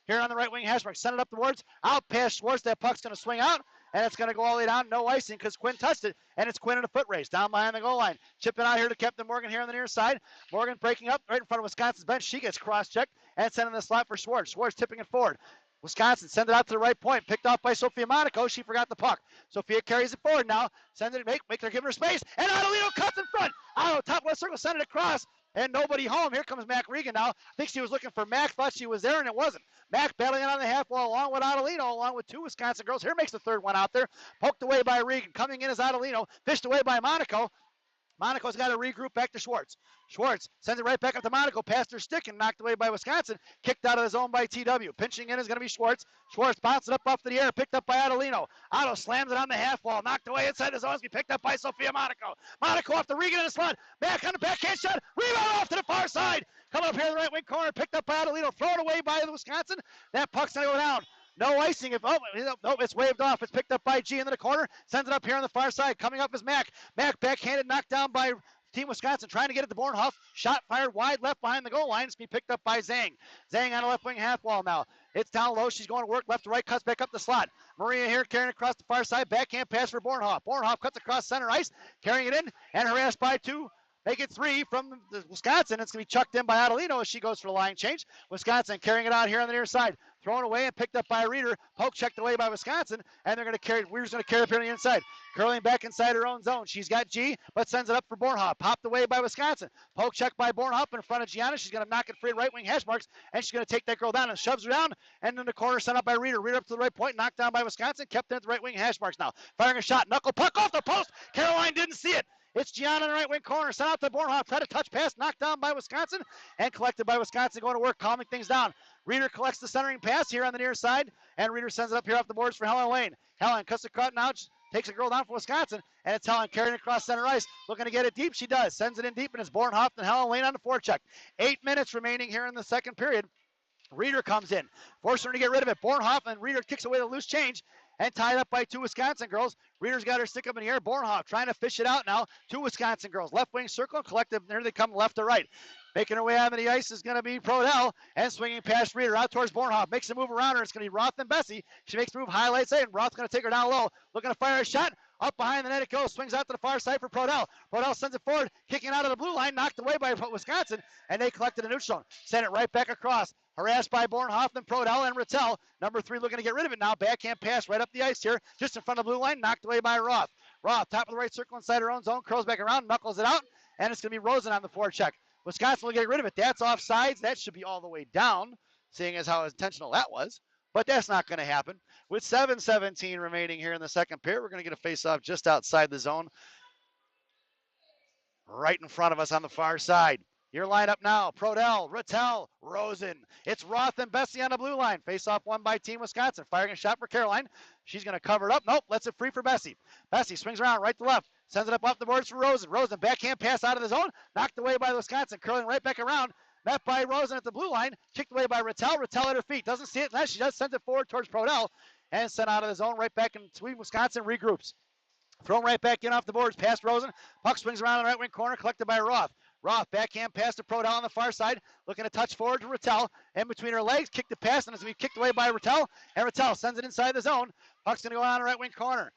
Speaker 1: Here on the right wing hash mark. Send it up the boards. Out past Schwartz. That puck's going to swing out. And it's going to go all the way down. No icing because Quinn touched it. And it's Quinn in a foot race down behind the goal line. Chipping out here to Captain Morgan here on the near side. Morgan breaking up right in front of Wisconsin's bench. She gets cross-checked and sending the slot for Schwartz. Schwartz tipping it forward. Wisconsin send it out to the right point. Picked off by Sophia Monaco. She forgot the puck. Sophia carries it forward now. Sends it, make her give her space. And Adelino cuts in front. Otto, top left circle, send it across. And nobody home. Here comes Mac Regan now. I think she was looking for Mac. Thought she was there, and it wasn't. Mac battling it on the half wall along with Adelino, along with two Wisconsin girls. Here makes the third one out there. Poked away by Regan. Coming in is Adelino. Fished away by Monaco. Monaco's got to regroup back to Schwartz. Schwartz sends it right back up to Monaco, past her stick and knocked away by Wisconsin. Kicked out of the zone by TW. Pinching in is going to be Schwartz. Schwartz bounces it up off to the air, picked up by Adelino. Otto slams it on the half wall, knocked away inside the zone. Picked up by Sophia Monaco. Monaco off the Regan in the slot. Back on the backhand shot. Rebound off to the far side. Coming up here in the right wing corner, picked up by Adelino. Thrown away by the Wisconsin. That puck's going to go down. No icing. It's waved off. It's picked up by G into the corner. Sends it up here on the far side. Coming up is Mac. Mac backhanded, knocked down by Team Wisconsin, trying to get it to Bornhoff. Shot fired wide left behind the goal line. It's going to be picked up by Zhang. Zhang on the left wing half wall now. It's down low. She's going to work left to right, cuts back up the slot. Maria here carrying across the far side. Backhand pass for Bornhoff. Bornhoff cuts across center ice, carrying it in, and harassed by two. Make it three from Wisconsin. It's going to be chucked in by Adelino as she goes for the line change. Wisconsin carrying it out here on the near side. Thrown away and picked up by Reeder. Poke checked away by Wisconsin. And they're going to carry it. Reeder's going to carry it up here on the inside. Curling back inside her own zone. She's got G, but sends it up for Bornhoff. Popped away by Wisconsin. Poke checked by Bornhoff in front of Gianna. She's going to knock it free right wing hash marks. And she's going to take that girl down and shoves her down. And in the corner sent up by Reeder. Reeder up to the right point. Knocked down by Wisconsin. Kept in at the right wing hash marks now. Firing a shot. Knuckle puck off the post. Caroline didn't see it. It's Gianna in the right wing corner. Sent out to Bornhoff. Tried to touch pass. Knocked down by Wisconsin. And collected by Wisconsin. Going to work. Calming things down. Reeder collects the centering pass here on the near side. And Reeder sends it up here off the boards for Helen Lane. Helen cuts the cut now. Takes a girl down from Wisconsin. And it's Helen carrying it across center ice. Looking to get it deep. She does. Sends it in deep. And it's Bornhoff and Helen Lane on the forecheck. 8 minutes remaining here in the second period. Reeder comes in. Forcing her to get rid of it. Bornhoff and Reeder kicks away the loose change. And tied up by two Wisconsin girls. Reeder's got her stick up in the air. Bornhoff trying to fish it out now. Two Wisconsin girls. Left wing circle. Collective. There they come left to right. Making her way onto the ice is going to be Prodell. And swinging past Reeder out towards Bornhoff. Makes a move around her. It's going to be Roth and Bessie. She makes a move. Highlights it. And Roth's going to take her down low. Looking to fire a shot. Up behind the net it goes. Swings out to the far side for Prodell. Prodell sends it forward. Kicking out of the blue line. Knocked away by Wisconsin. And they collected a neutral. Sent it right back across. Harassed by Bornhoff and Prodell and Rattel. Number 3 looking to get rid of it now. Backhand pass right up the ice here. Just in front of the blue line. Knocked away by Roth. Roth, top of the right circle inside her own zone. Curls back around. Knuckles it out. And it's going to be Rosen on the forecheck. Wisconsin will get rid of it. That's offsides. That should be all the way down, seeing as how intentional that was. But that's not going to happen. With 7:17 remaining here in the second period, we're going to get a face-off just outside the zone. Right in front of us on the far side. Your lineup now, Prodell, Rattel, Rosen. It's Roth and Bessie on the blue line. Face off won by Team Wisconsin. Firing a shot for Caroline. She's going to cover it up. Nope, lets it free for Bessie. Bessie swings around right to left. Sends it up off the boards for Rosen. Rosen, backhand pass out of the zone. Knocked away by Wisconsin. Curling right back around. Met by Rosen at the blue line. Kicked away by Rattel. Rattel at her feet. Doesn't see it. Unless she just sends it forward towards Prodell. And sent out of the zone right back in between Wisconsin. Regroups. Thrown right back in off the boards. Past Rosen. Puck swings around in the right wing corner. Collected by Roth. Roth, backhand pass to Prodell on the far side, looking to touch forward to Rattel. In between her legs, kick the pass, and it's going to be kicked away by Rattel. And Rattel sends it inside the zone. Puck's going to go on the right wing corner.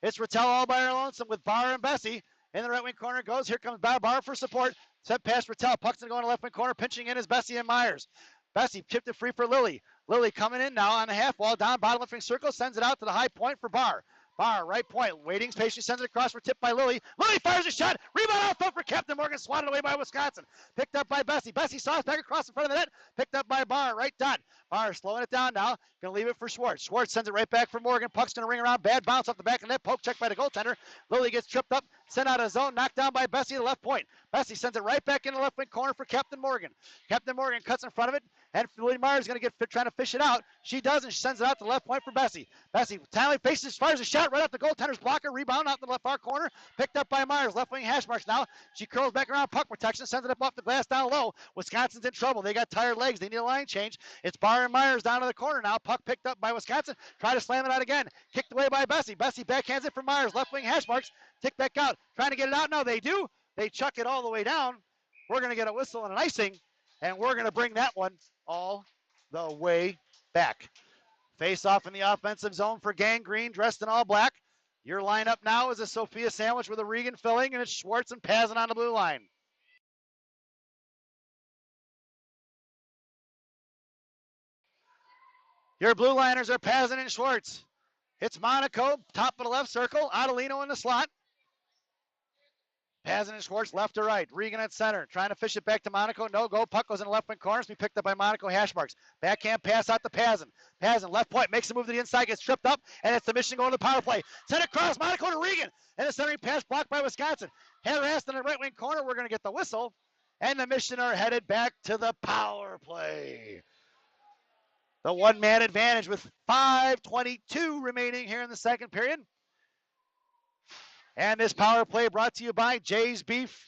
Speaker 1: It's Rattel all by her lonesome with Barr and Bessie. In the right wing corner goes. Here comes Barr for support. Sent past Rattel. Puck's going to go in the left wing corner. Pinching in is Bessie and Myers. Bessie chipped it free for Lily. Lily coming in now on the half wall, down bottom left wing circle, sends it out to the high point for Barr. Barr, right point, waiting, patiently sends it across for tip by Lily. Lily fires a shot, rebound out front for Captain Morgan, swatted away by Wisconsin. Picked up by Bessie. Bessie saws back across in front of the net, picked up by Barr, right dot. Barr slowing it down now, gonna leave it for Schwartz. Schwartz sends it right back for Morgan. Puck's gonna ring around, bad bounce off the back of the net, poke check by the goaltender. Lily gets tripped up, sent out of zone, knocked down by Bessie to the left point. Bessie sends it right back in the left wing corner for Captain Morgan. Captain Morgan cuts in front of it, and Lily Myers going to get trying to fish it out. She doesn't. She sends it out to the left point for Bessie. Bessie timely faces, fires a shot right off the goaltender's blocker. Rebound out to the left far corner. Picked up by Myers. Left wing hash marks now. She curls back around puck protection. Sends it up off the glass down low. Wisconsin's in trouble. They got tired legs. They need a line change. It's Barr and Myers down to the corner now. Puck picked up by Wisconsin. Try to slam it out again. Kicked away by Bessie. Bessie backhands it for Myers. Left wing hash marks. Tick back out. Trying to get it out. No, they do. They chuck it all the way down. We're going to get a whistle and an icing, and we're going to bring that one all the way back. Face off in the offensive zone for Gang Green, dressed in all black. Your lineup now is a Sophia sandwich with a Regan filling, and it's Schwartz and Pazin on the blue line. Your blue liners are Pazin and Schwartz. It's Monaco, top of the left circle, Adelino in the slot. Pazin and Schwartz left to right. Regan at center. Trying to fish it back to Monaco. No go. Puck goes in the left wing corner. It's be picked up by Monaco hash marks. Backhand pass out to Pazin. Pazin left point. Makes a move to the inside. Gets tripped up. And it's the mission going to the power play. Send it across. Monaco to Regan. And the centering pass blocked by Wisconsin. Harassed in the right wing corner. We're going to get the whistle. And the Mission are headed back to the power play. The one-man advantage with 5:22 remaining here in the second period. And this power play brought to you by Jay's Beef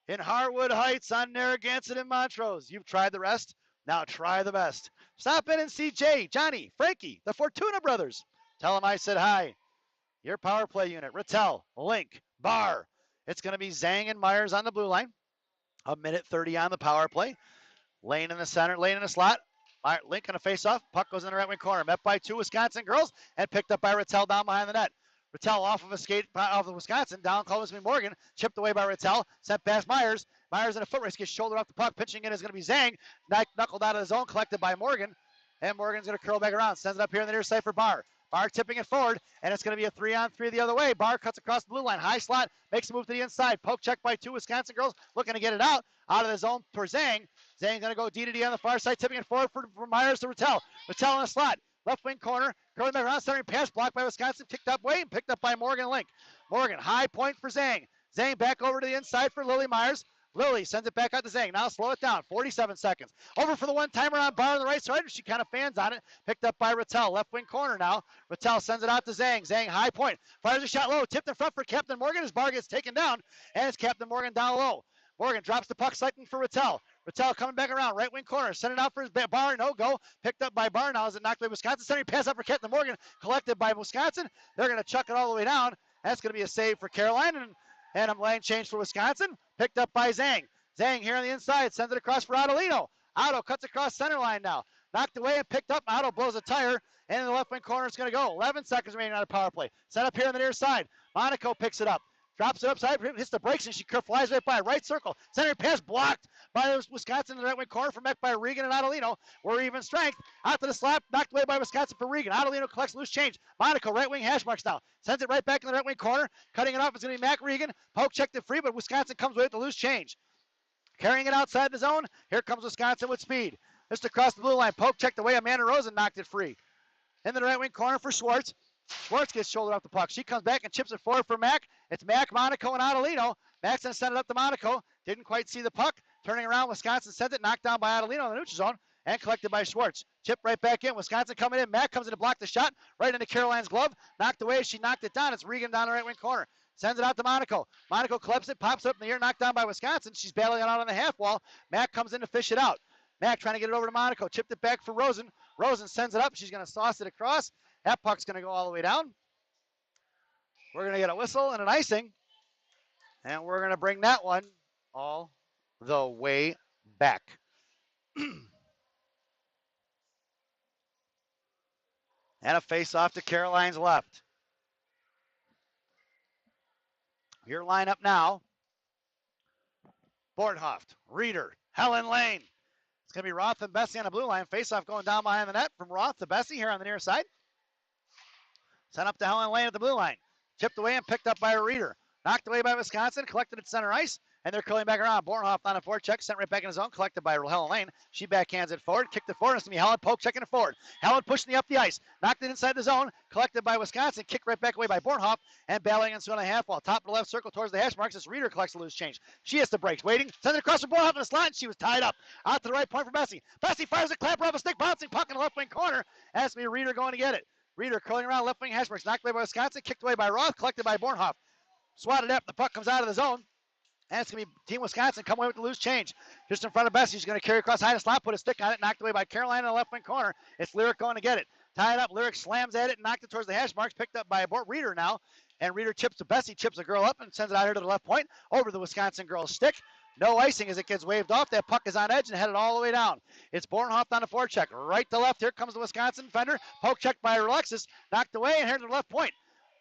Speaker 1: in Harwood Heights on Narragansett and Montrose. You've tried the rest. Now try the best. Stop in and see Jay, Johnny, Frankie, the Fortuna brothers. Tell them I said hi. Your power play unit, Rattel, Link, Barr. It's going to be Zhang and Myers on the blue line. 1:30 on the power play. Lane in the center, Lane in the slot. Link on a face-off. Puck goes in the right wing corner. Met by two Wisconsin girls and picked up by Rattel down behind the net. Rattel off of a skate off of Wisconsin, down Columbus Morgan, chipped away by Rattel, sent past Myers. Myers in a foot race, gets shoulder off the puck, pitching in is going to be Zhang, knuckled out of the zone, collected by Morgan, and Morgan's going to curl back around, sends it up here in the near side for Barr. Barr tipping it forward, and it's going to be a 3-on-3 the other way. Barr cuts across the blue line, high slot, makes a move to the inside, poke check by two Wisconsin girls, looking to get it out of the zone for Zhang. Zhang going to go D-to-D on the far side, tipping it forward for Myers to Rattel. Rattel in the slot. Left wing corner, curling back around, centering pass, blocked by Wisconsin, kicked up way, and picked up by Morgan Link. Morgan, high point for Zhang. Zhang back over to the inside for Lily Myers. Lily sends it back out to Zhang. Now slow it down, 47 seconds. Over for the one-timer on Barr on the right side. She kind of fans on it. Picked up by Rattel, left wing corner now. Rattel sends it out to Zhang. Zhang, high point. Fires a shot low, tipped in front for Captain Morgan as Barr gets taken down. And it's Captain Morgan down low. Morgan drops the puck, cycling for Rattel. Rattel coming back around, right wing corner, send it out for Barr, no go. Picked up by Barr now as it knocked away Wisconsin. Centering pass up for Captain Morgan, collected by Wisconsin. They're going to chuck it all the way down. That's going to be a save for Caroline, and a lane change for Wisconsin. Picked up by Zhang. Zhang here on the inside, sends it across for Adelino. Otto cuts across center line now. Knocked away and picked up. Otto blows a tire, and in the left wing corner it's going to go. 11 seconds remaining on the power play. Set up here on the near side. Monaco picks it up. Drops it upside, hits the brakes, and she flies right by. Right circle. Center pass blocked by Wisconsin in the right wing corner from by Regan and Adelino. We're even strength. Out to the slap, knocked away by Wisconsin for Regan. Adelino collects loose change. Monaco, right wing hash marks now. Sends it right back in the right wing corner. Cutting it off is going to be Mac Regan. Poke checked it free, but Wisconsin comes away with the loose change. Carrying it outside the zone. Here comes Wisconsin with speed. Just across the blue line. Poke checked away. Amanda Rosen knocked it free. In the right wing corner for Schwartz. Schwartz gets shoulder off the puck. She comes back and chips it forward for Mac. It's Mac, Monaco, and Adelino. Mac's going to send it up to Monaco. Didn't quite see the puck. Turning around, Wisconsin sends it, knocked down by Adelino in the neutral zone and collected by Schwartz. Chip right back in. Wisconsin coming in. Mack comes in to block the shot right into Caroline's glove. Knocked away. She knocked it down. It's Regan down the right wing corner. Sends it out to Monaco. Monaco clips it, pops up in the air, knocked down by Wisconsin. She's battling it out on the half wall. Mack comes in to fish it out. Mack trying to get it over to Monaco. Chipped it back for Rosen. Rosen sends it up. She's going to sauce it across. That puck's going to go all the way down. We're going to get a whistle and an icing. And we're going to bring that one all the way back. And a face-off to Caroline's left. Your lineup now. Bornhoft, Reeder, Helen Lane. It's going to be Roth and Bessie on the blue line. Face-off going down behind the net from Roth to Bessie here on the near side. Sent up to Helen Lane at the blue line. Chipped away and picked up by Reeder. Knocked away by Wisconsin, collected at center ice, and they're curling back around. Bornhoft on a forecheck, sent right back in his zone, collected by Helen Lane. She backhands it forward, kicked it forward. It's going to be Helen poke checking it forward. Helen pushing it up the ice, knocked it inside the zone, collected by Wisconsin, kicked right back away by Bornhoft, and battling into a half wall. Top of the left circle towards the hash marks as Reeder collects the loose change. She has the breaks, waiting, sends it across for Bornhoft in the slot, and she was tied up. Out to the right point for Bessie. Bessie fires a clapper off a stick, bouncing puck in the left wing corner. Has to be Reeder going to get it. Reeder curling around left wing hash marks, knocked away by Wisconsin, kicked away by Roth, collected by Bornhoft. Swatted up, the puck comes out of the zone. And it's going to be Team Wisconsin come away with the loose change. Just in front of Bessie, she's going to carry across high to slot, put a stick on it, knocked away by Caroline in the left wing corner. It's Lyric going to get it. Tied up, Lyric slams at it and knocked it towards the hash marks, picked up by Reeder now. And Reeder chips to Bessie, chips a girl up and sends it out here to the left point over the Wisconsin girl's stick. No icing as it gets waved off. That puck is on edge and headed all the way down. It's Bornhoft on the forecheck. Right to left. Here comes the Wisconsin defender. Poke checked by Alexis. Knocked away and here to the left point.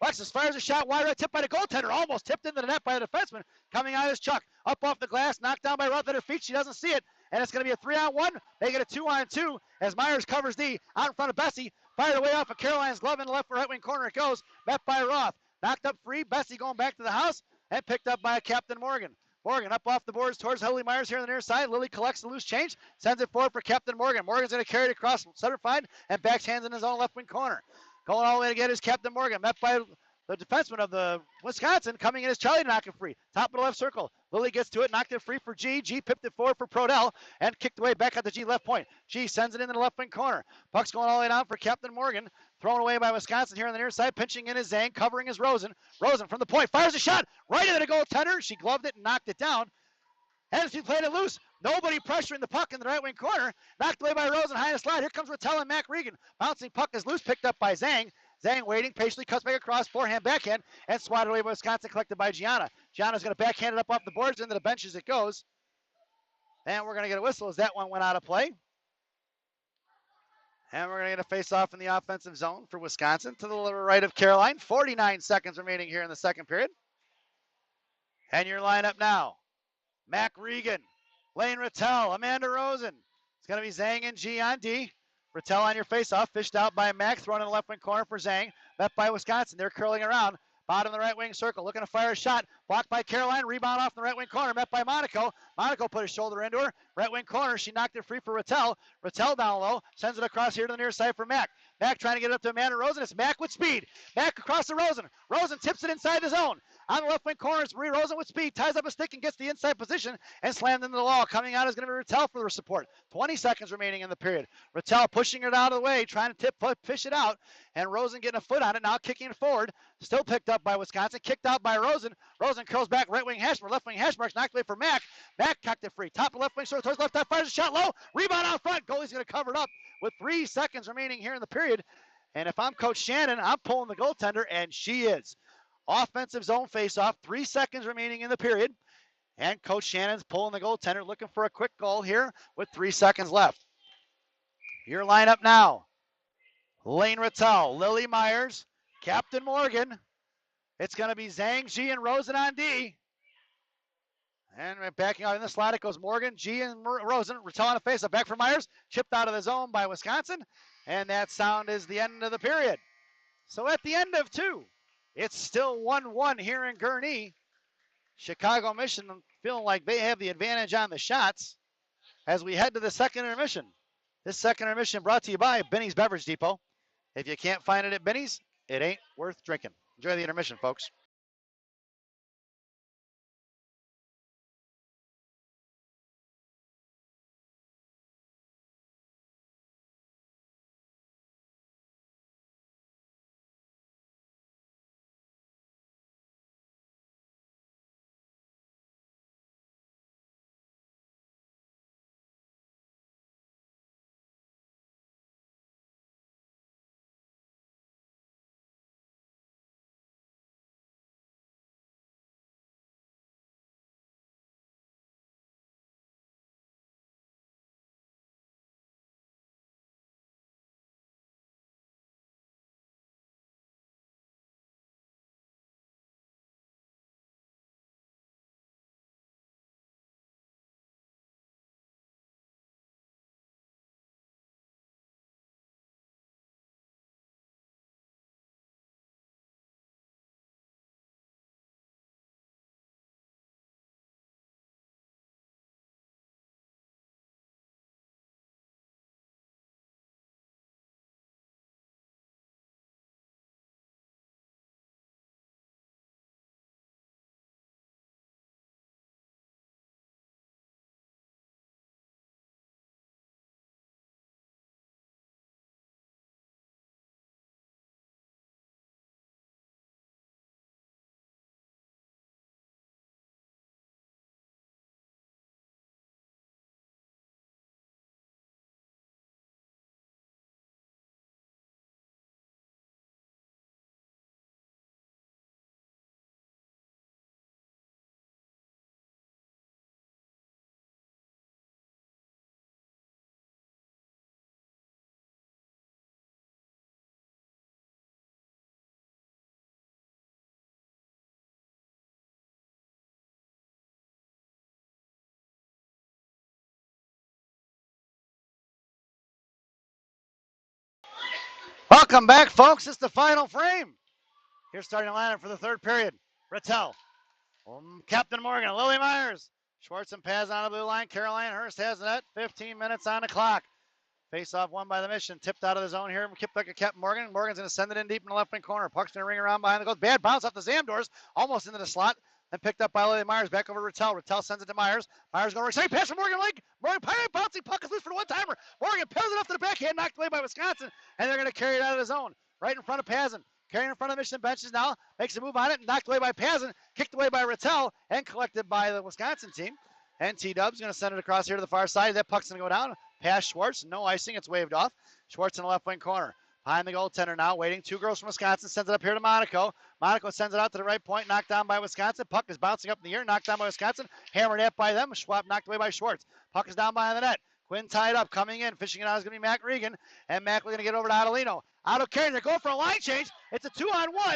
Speaker 1: Alexis fires a shot wide right, tipped by the goaltender, almost tipped into the net by the defenseman. Coming out is Chuck, up off the glass, knocked down by Roth at her feet. She doesn't see it, and it's going to be a 3-on-1. They get a 2-on-2 as Myers covers D out in front of Bessie. Fired away off of Caroline's glove in the left right wing corner. It goes, met by Roth. Knocked up free, Bessie going back to the house, and picked up by Captain Morgan. Morgan up off the boards towards Lily Myers here on the near side. Lily collects the loose change, sends it forward for Captain Morgan. Morgan's going to carry it across center side and backhands in his own left wing corner. Going all the way to get is Captain Morgan, met by the defenseman of the Wisconsin. Coming in is Charlie to knock it free. Top of the left circle. Lily gets to it, knocked it free for G. G pipped it forward for Prodell and kicked away back at the G left point. G sends it into the left wing corner. Puck's going all the way down for Captain Morgan. Thrown away by Wisconsin here on the near side. Pinching in is Zang, covering is Rosen. Rosen from the point, fires a shot right into the goaltender. She gloved it and knocked it down. Hennessy played it loose. Nobody pressuring the puck in the right wing corner. Knocked away by Rosen, high to slide. Here comes Rattel and Mac Regan. Bouncing puck is loose, picked up by Zang. Zang waiting, patiently cuts back across, forehand, backhand, and swatted away by Wisconsin, collected by Gianna. Gianna's going to backhand it up off the boards into the bench as it goes. And we're going to get a whistle as that one went out of play. And we're going to get a face-off in the offensive zone for Wisconsin to the right of Caroline. 49 seconds remaining here in the second period. And your lineup now. Mac Regan, Lane Rattel, Amanda Rosen. It's going to be Zang and G on D. Rattel on your face-off, fished out by Mac, thrown in the left wing corner for Zang. Met by Wisconsin. They're curling around. Bottom of the right wing circle, looking to fire a shot. Blocked by Caroline, rebound off the right wing corner, met by Monaco. Monaco put his shoulder into her. Right wing corner, she knocked it free for Rattel. Rattel down low, sends it across here to the near side for Mac. Mac trying to get it up to Amanda Rosen. It's Mac with speed. Mac across to Rosen. Rosen tips it inside the zone. On the left wing corner, it's Marie Rosen with speed, ties up a stick and gets the inside position and slammed into the wall. Coming out is going to be Rattel for the support. 20 seconds remaining in the period. Rattel pushing it out of the way, trying to fish it out, and Rosen getting a foot on it, now kicking it forward. Still picked up by Wisconsin, kicked out by Rosen. Rosen curls back, right wing hash mark, left wing hash marks, knocked away for Mac. Mac cocked it free. Top of left wing, towards left, that fires a shot low. Rebound out front. Goalie's going to cover it up with 3 seconds remaining here in the period. And if I'm Coach Shannon, I'm pulling the goaltender, and she is. Offensive zone faceoff, 3 seconds remaining in the period. And Coach Shannon's pulling the goaltender, looking for a quick goal here with 3 seconds left. Your lineup now. Lane Rattel, Lily Myers, Captain Morgan. It's going to be Zhang, G, and Rosen on D. And backing out in the slot, it goes Morgan, G, and Rosen. Rattel on a faceoff, back for Myers. Chipped out of the zone by Wisconsin. And that sound is the end of the period. So at the end of 2, it's still 1-1 here in Gurnee. Chicago Mission feeling like they have the advantage on the shots as we head to the second intermission. This second intermission brought to you by Benny's Beverage Depot. If you can't find it at Benny's, it ain't worth drinking. Enjoy the intermission, folks. Welcome back, folks. It's the final frame. Here's starting lineup for the third period. Rattel, Captain Morgan, Lily Myers, Schwartz and Paz on the blue line. Caroline Hurst has the net. 15 minutes on the clock. Face-off won by the Mission. Tipped out of the zone here. Kipped like a Captain Morgan. Morgan's going to send it in deep in the left-wing corner. Puck's going to ring around behind the goal. Bad bounce off the Zamdors. Almost into the slot. Then picked up by Lily Myers. Back over to Rattel. Rattel sends it to Myers. Myers going to second pass from Morgan Lake. Morgan pirate bouncing. Puck is loose for the one-timer. Morgan pills it up to the backhand. Knocked away by Wisconsin. And they're going to carry it out of the zone. Right in front of Pazin. Carrying in front of Mission benches now. Makes a move on it. Knocked away by Pazin. Kicked away by Rattel. And collected by the Wisconsin team. And T-Dub's going to send it across here to the far side. That puck's going to go down. Past Schwartz. No icing. It's waved off. Schwartz in the left wing corner. Behind the goaltender now. Waiting. Two girls from Wisconsin. Sends it up here to Monaco. Monaco sends it out to the right point. Knocked down by Wisconsin. Puck is bouncing up in the air. Knocked down by Wisconsin. Hammered at by them. Schwab knocked away by Schwartz. Puck is down behind the net. Quinn tied up. Coming in. Fishing it out is going to be Mac Regan. And Mac going to get over to Adelino. Otto carrying. They're going for a line change. It's a 2-on-1.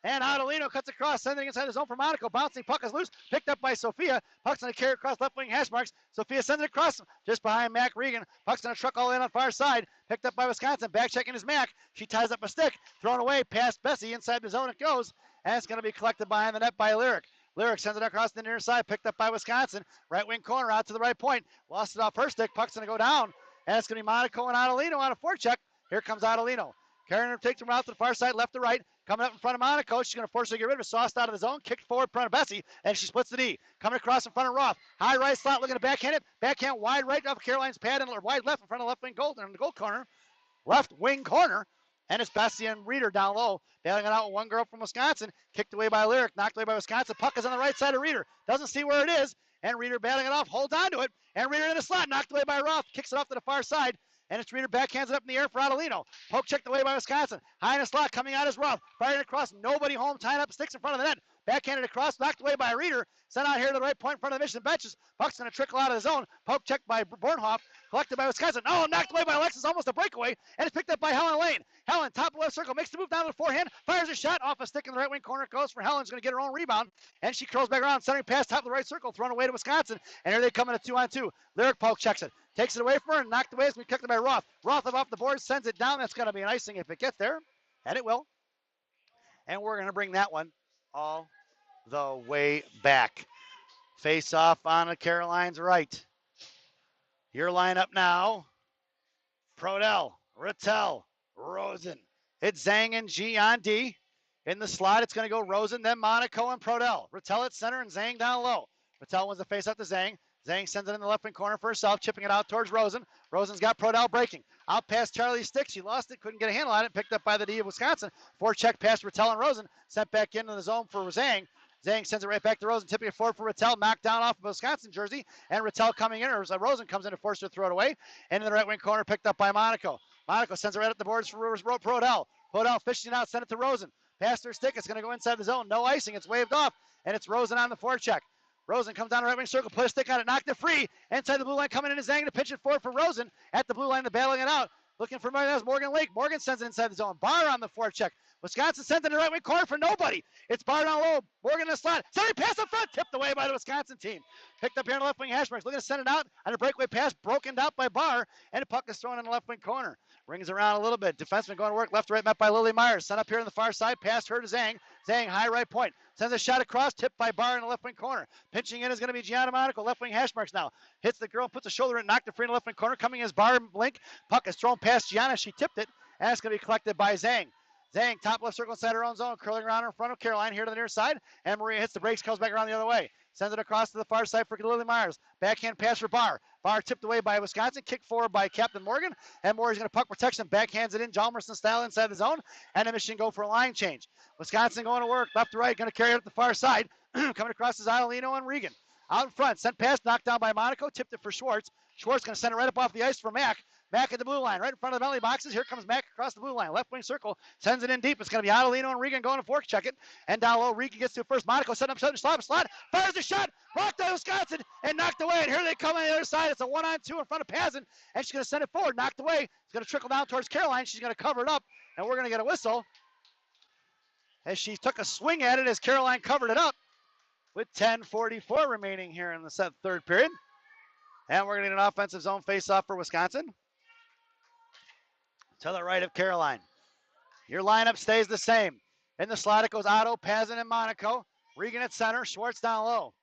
Speaker 1: And Adelino cuts across, sending inside the zone for Monaco. Bouncing, puck is loose, picked up by Sophia. Puck's going to carry across left wing hash marks. Sophia sends it across just behind Mac Regan. Puck's going to truck all in on far side. Picked up by Wisconsin. Back checking is Mac. She ties up a stick. Thrown away past Bessie. Inside the zone it goes. And it's going to be collected behind the net by Lyric. Lyric sends it across the near side. Picked up by Wisconsin. Right wing corner out to the right point. Lost it off her stick. Puck's going to go down. And it's going to be Monaco and Adelino on a forecheck. Here comes Adelino. Carrying her, takes him out to the far side, left to right. Coming up in front of Monaco. She's going to force her to get rid of it. Sauced out of the zone. Kicked forward in front of Bessie. And she splits the D. Coming across in front of Roth. High right slot looking to backhand it. Backhand wide right off Caroline's pad and wide left in front of left wing goal in the goal corner. Left wing corner. And it's Bessie and Reeder down low. Bailing it out with one girl from Wisconsin. Kicked away by Lyric. Knocked away by Wisconsin. Puck is on the right side of Reeder. Doesn't see where it is. And Reeder battling it off. Holds on to it. And Reeder in the slot. Knocked away by Roth. Kicks it off to the far side. And it's Reeder backhands it up in the air for Adelino. Poke checked away by Wisconsin. High in the slot, coming out is Roth. Firing across, nobody home, tying up sticks in front of the net. Backhanded across, knocked away by Reeder. Sent out here to the right point in front of the Mission benches. Puck's going to trickle out of the zone. Poke checked by Bornhoff. Collected by Wisconsin. Oh, knocked away by Alexis, almost a breakaway. And it's picked up by Helen Lane. Helen, top left circle, makes the move down to the forehand. Fires a shot off a stick in the right wing corner. Goes for Helen's going to get her own rebound. And she curls back around, centering pass top of the right circle, thrown away to Wisconsin. And here they come in a 2-on-2. Lyric poke checks it. Takes it away from her and knocked away. It's going to be kicked by Roth. Roth off the board, sends it down. That's going to be an icing if it gets there. And it will. And we're going to bring that one all the way back. Face off on the Caroline's right. Your lineup now. Prodell, Rattel, Rosen. It's Zhang and G on D. In the slot, it's going to go Rosen, then Monaco and Prodell. Rattel at center and Zhang down low. Rattel wins the face up to Zhang. Zhang sends it in the left wing corner for herself, chipping it out towards Rosen. Rosen's got Prodell breaking. Out past Charlie's stick. She lost it, couldn't get a handle on it. Picked up by the D of Wisconsin. Forecheck past Rattel and Rosen. Sent back into the zone for Zhang. Zhang sends it right back to Rosen, tipping it forward for Rattel. Knocked down off of Wisconsin jersey. And Rattel coming in, or Rosen comes in to force her to throw it away. And in the right wing corner, picked up by Monaco. Monaco sends it right up the boards for Prodell. Prodell fishing it out, sent it to Rosen. Past her stick, it's going to go inside the zone. No icing, it's waved off. And it's Rosen on the forecheck. Rosen comes down the right wing circle, put a stick on it, knocked it free. Inside the blue line, coming in is Zhang to pitch it forward for Rosen. At the blue line, to battling it out. Looking for Morgan Lake. Morgan sends it inside the zone. Barr on the forecheck. Wisconsin sends it in the right wing corner for nobody. It's Barr down low. Morgan in the slot. Sending pass up front. Tipped away by the Wisconsin team. Picked up here in the left wing hash marks. Looking to send it out on a breakaway pass. Broken out by Barr. And the puck is thrown in the left wing corner. Rings around a little bit. Defenseman going to work. Left to right met by Lily Myers. Sent up here on the far side. Past her to Zhang. Zhang high right point. Sends a shot across. Tipped by Barr in the left wing corner. Pinching in is going to be Gianna Monaco. Left wing hash marks now. Hits the girl. Puts a shoulder in. Knocked it free in the left wing corner. Coming as Barr Link. Puck is thrown past Gianna. She tipped it. And it's going to be collected by Zhang. Zhang, top left circle inside her own zone, curling around in front of Caroline here to the near side. And Maria hits the brakes, comes back around the other way. Sends it across to the far side for Lily Myers. Backhand pass for Barr. Barr tipped away by Wisconsin, kicked forward by Captain Morgan. And Morgan's going to puck protection, backhands it in, Jalmerson style inside the zone. And the Michigan go for a line change. Wisconsin going to work, left to right, going to carry it up the far side. Coming across is Adelino and Regan. Out in front, sent pass, knocked down by Monaco, tipped it for Schwartz. Schwartz going to send it right up off the ice for Mack. Mack at the blue line, right in front of the penalty boxes. Here comes Mack across the blue line. Left wing circle, sends it in deep. It's going to be Adelino and Regan going to fork check it. And down low, Regan gets to it first. Monaco setting up, slot, fires a shot, blocked by Wisconsin, and knocked away. And here they come on the other side. It's a 1-on-2 in front of Pazin, and she's going to send it forward, knocked away. It's going to trickle down towards Caroline. She's going to cover it up, and we're going to get a whistle as she took a swing at it as Caroline covered it up with 10:44 remaining here in the third period. And we're going to get an offensive zone face-off for Wisconsin. To the right of Caroline. Your lineup stays the same. In the slot, it goes Otto, Pazin, and Monaco. Regan at center. Schwartz down low.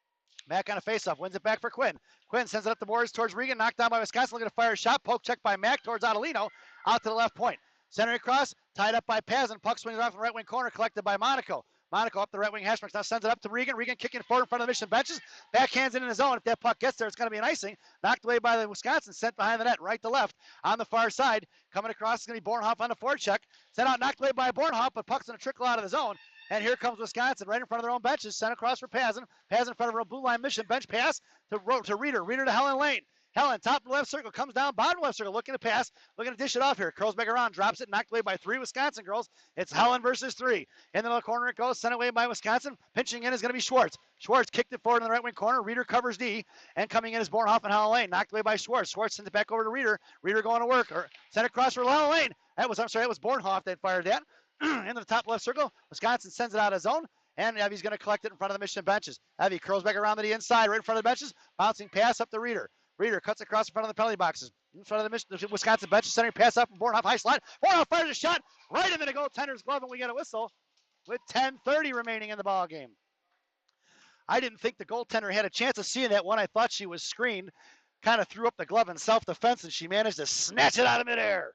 Speaker 1: Mack on a faceoff. Wins it back for Quinn. Quinn sends it up the boards towards Regan. Knocked down by Wisconsin. Looking to fire a shot. Poke check by Mack towards Adelino. Out to the left point. Centering across. Tied up by Pazin. Puck swings off the right wing corner. Collected by Monaco. Monaco up the right wing hash marks. Now sends it up to Regan. Regan kicking forward in front of the Mission benches. Backhands it in his zone. If that puck gets there, it's going to be an icing. Knocked away by the Wisconsin. Sent behind the net. Right to left. On the far side. Coming across is going to be Bornhoff on the forecheck. Sent out. Knocked away by Bornhoff. But puck's going to trickle out of the zone. And here comes Wisconsin right in front of their own benches. Sent across for Pazin. Pazin in front of her blue line Mission bench pass to Reeder. Reeder to Helen Lane. Helen, top left circle, comes down, bottom left circle, looking to pass, looking to dish it off here. Curls back around, drops it, knocked away by 3 Wisconsin girls. It's Helen versus 3. In the middle corner it goes, sent away by Wisconsin. Pinching in is going to be Schwartz. Schwartz kicked it forward in the right wing corner. Reeder covers D, and coming in is Bornhoff and Helen Lane. Knocked away by Schwartz. Schwartz sends it back over to Reeder. Reeder going to work, or sent across for Helen Lane. That was Bornhoff that fired that. Into the top left circle, Wisconsin sends it out of zone. And Evie's going to collect it in front of the Mission benches. Evie curls back around to the inside, right in front of the benches. Bouncing pass up to Reeder. Reeder cuts across in front of the penalty boxes. In front of the Wisconsin benches, centering pass up from Bornhoff, high slot. Bornhoff fires a shot right into the goaltender's glove, and we get a whistle with 10:30 remaining in the ball game. I didn't think the goaltender had a chance of seeing that one. I thought she was screened. Kind of threw up the glove in self-defense, and she managed to snatch it out of midair.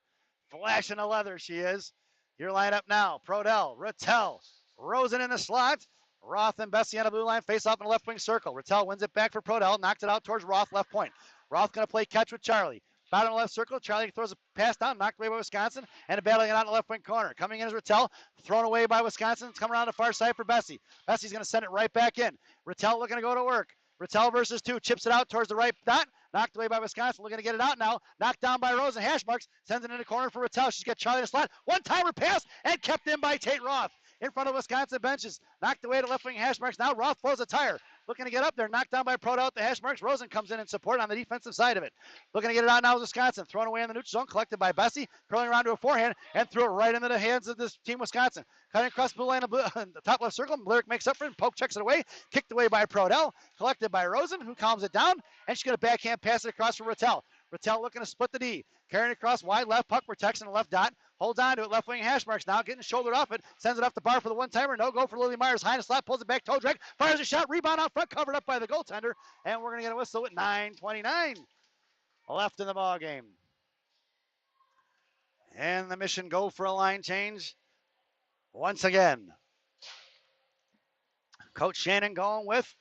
Speaker 1: Flashing the leather, she is. Your lineup now, Prodell, Rattel, Rosen in the slot. Roth and Bessie on the blue line, face off in the left wing circle. Rattel wins it back for Prodell, knocks it out towards Roth, left point. Roth going to play catch with Charlie. Bottom left circle, Charlie throws a pass down, knocked away by Wisconsin, and a battling it out in the left wing corner. Coming in is Rattel, thrown away by Wisconsin. It's coming around the far side for Bessie. Bessie's going to send it right back in. Rattel looking to go to work. Rattel versus 2, chips it out towards the right dot. Knocked away by Wisconsin, looking to get it out now. Knocked down by Rosen, hash marks, sends it in the corner for Rattel. She's got Charlie in the slot. One-timer pass, and kept in by Tate Roth. In front of Wisconsin benches. Knocked away to left wing hash marks. Now Roth blows a tire. Looking to get up there. Knocked down by Prodell at the hash marks. Rosen comes in support on the defensive side of it. Looking to get it out now with Wisconsin. Thrown away in the neutral zone. Collected by Bessie. Curling around to a forehand. And threw it right into the hands of this team Wisconsin. Cutting across blue line, the top left circle. Lyric makes up for it. Poke checks it away. Kicked away by Prodell. Collected by Rosen, who calms it down. And she's going to backhand pass it across for Rattel. Rattel looking to split the D. Carrying across wide left. Puck protects in the left dot. Holds on to it, left wing hash marks now, getting shouldered off it, sends it off the bar for the one-timer, no go for Lily Myers, high in the slot, pulls it back, toe drag, fires a shot, rebound out front, covered up by the goaltender, and we're going to get a whistle with 9:29 left in the ball game. And the Mission go for a line change once again. Coach Shannon going with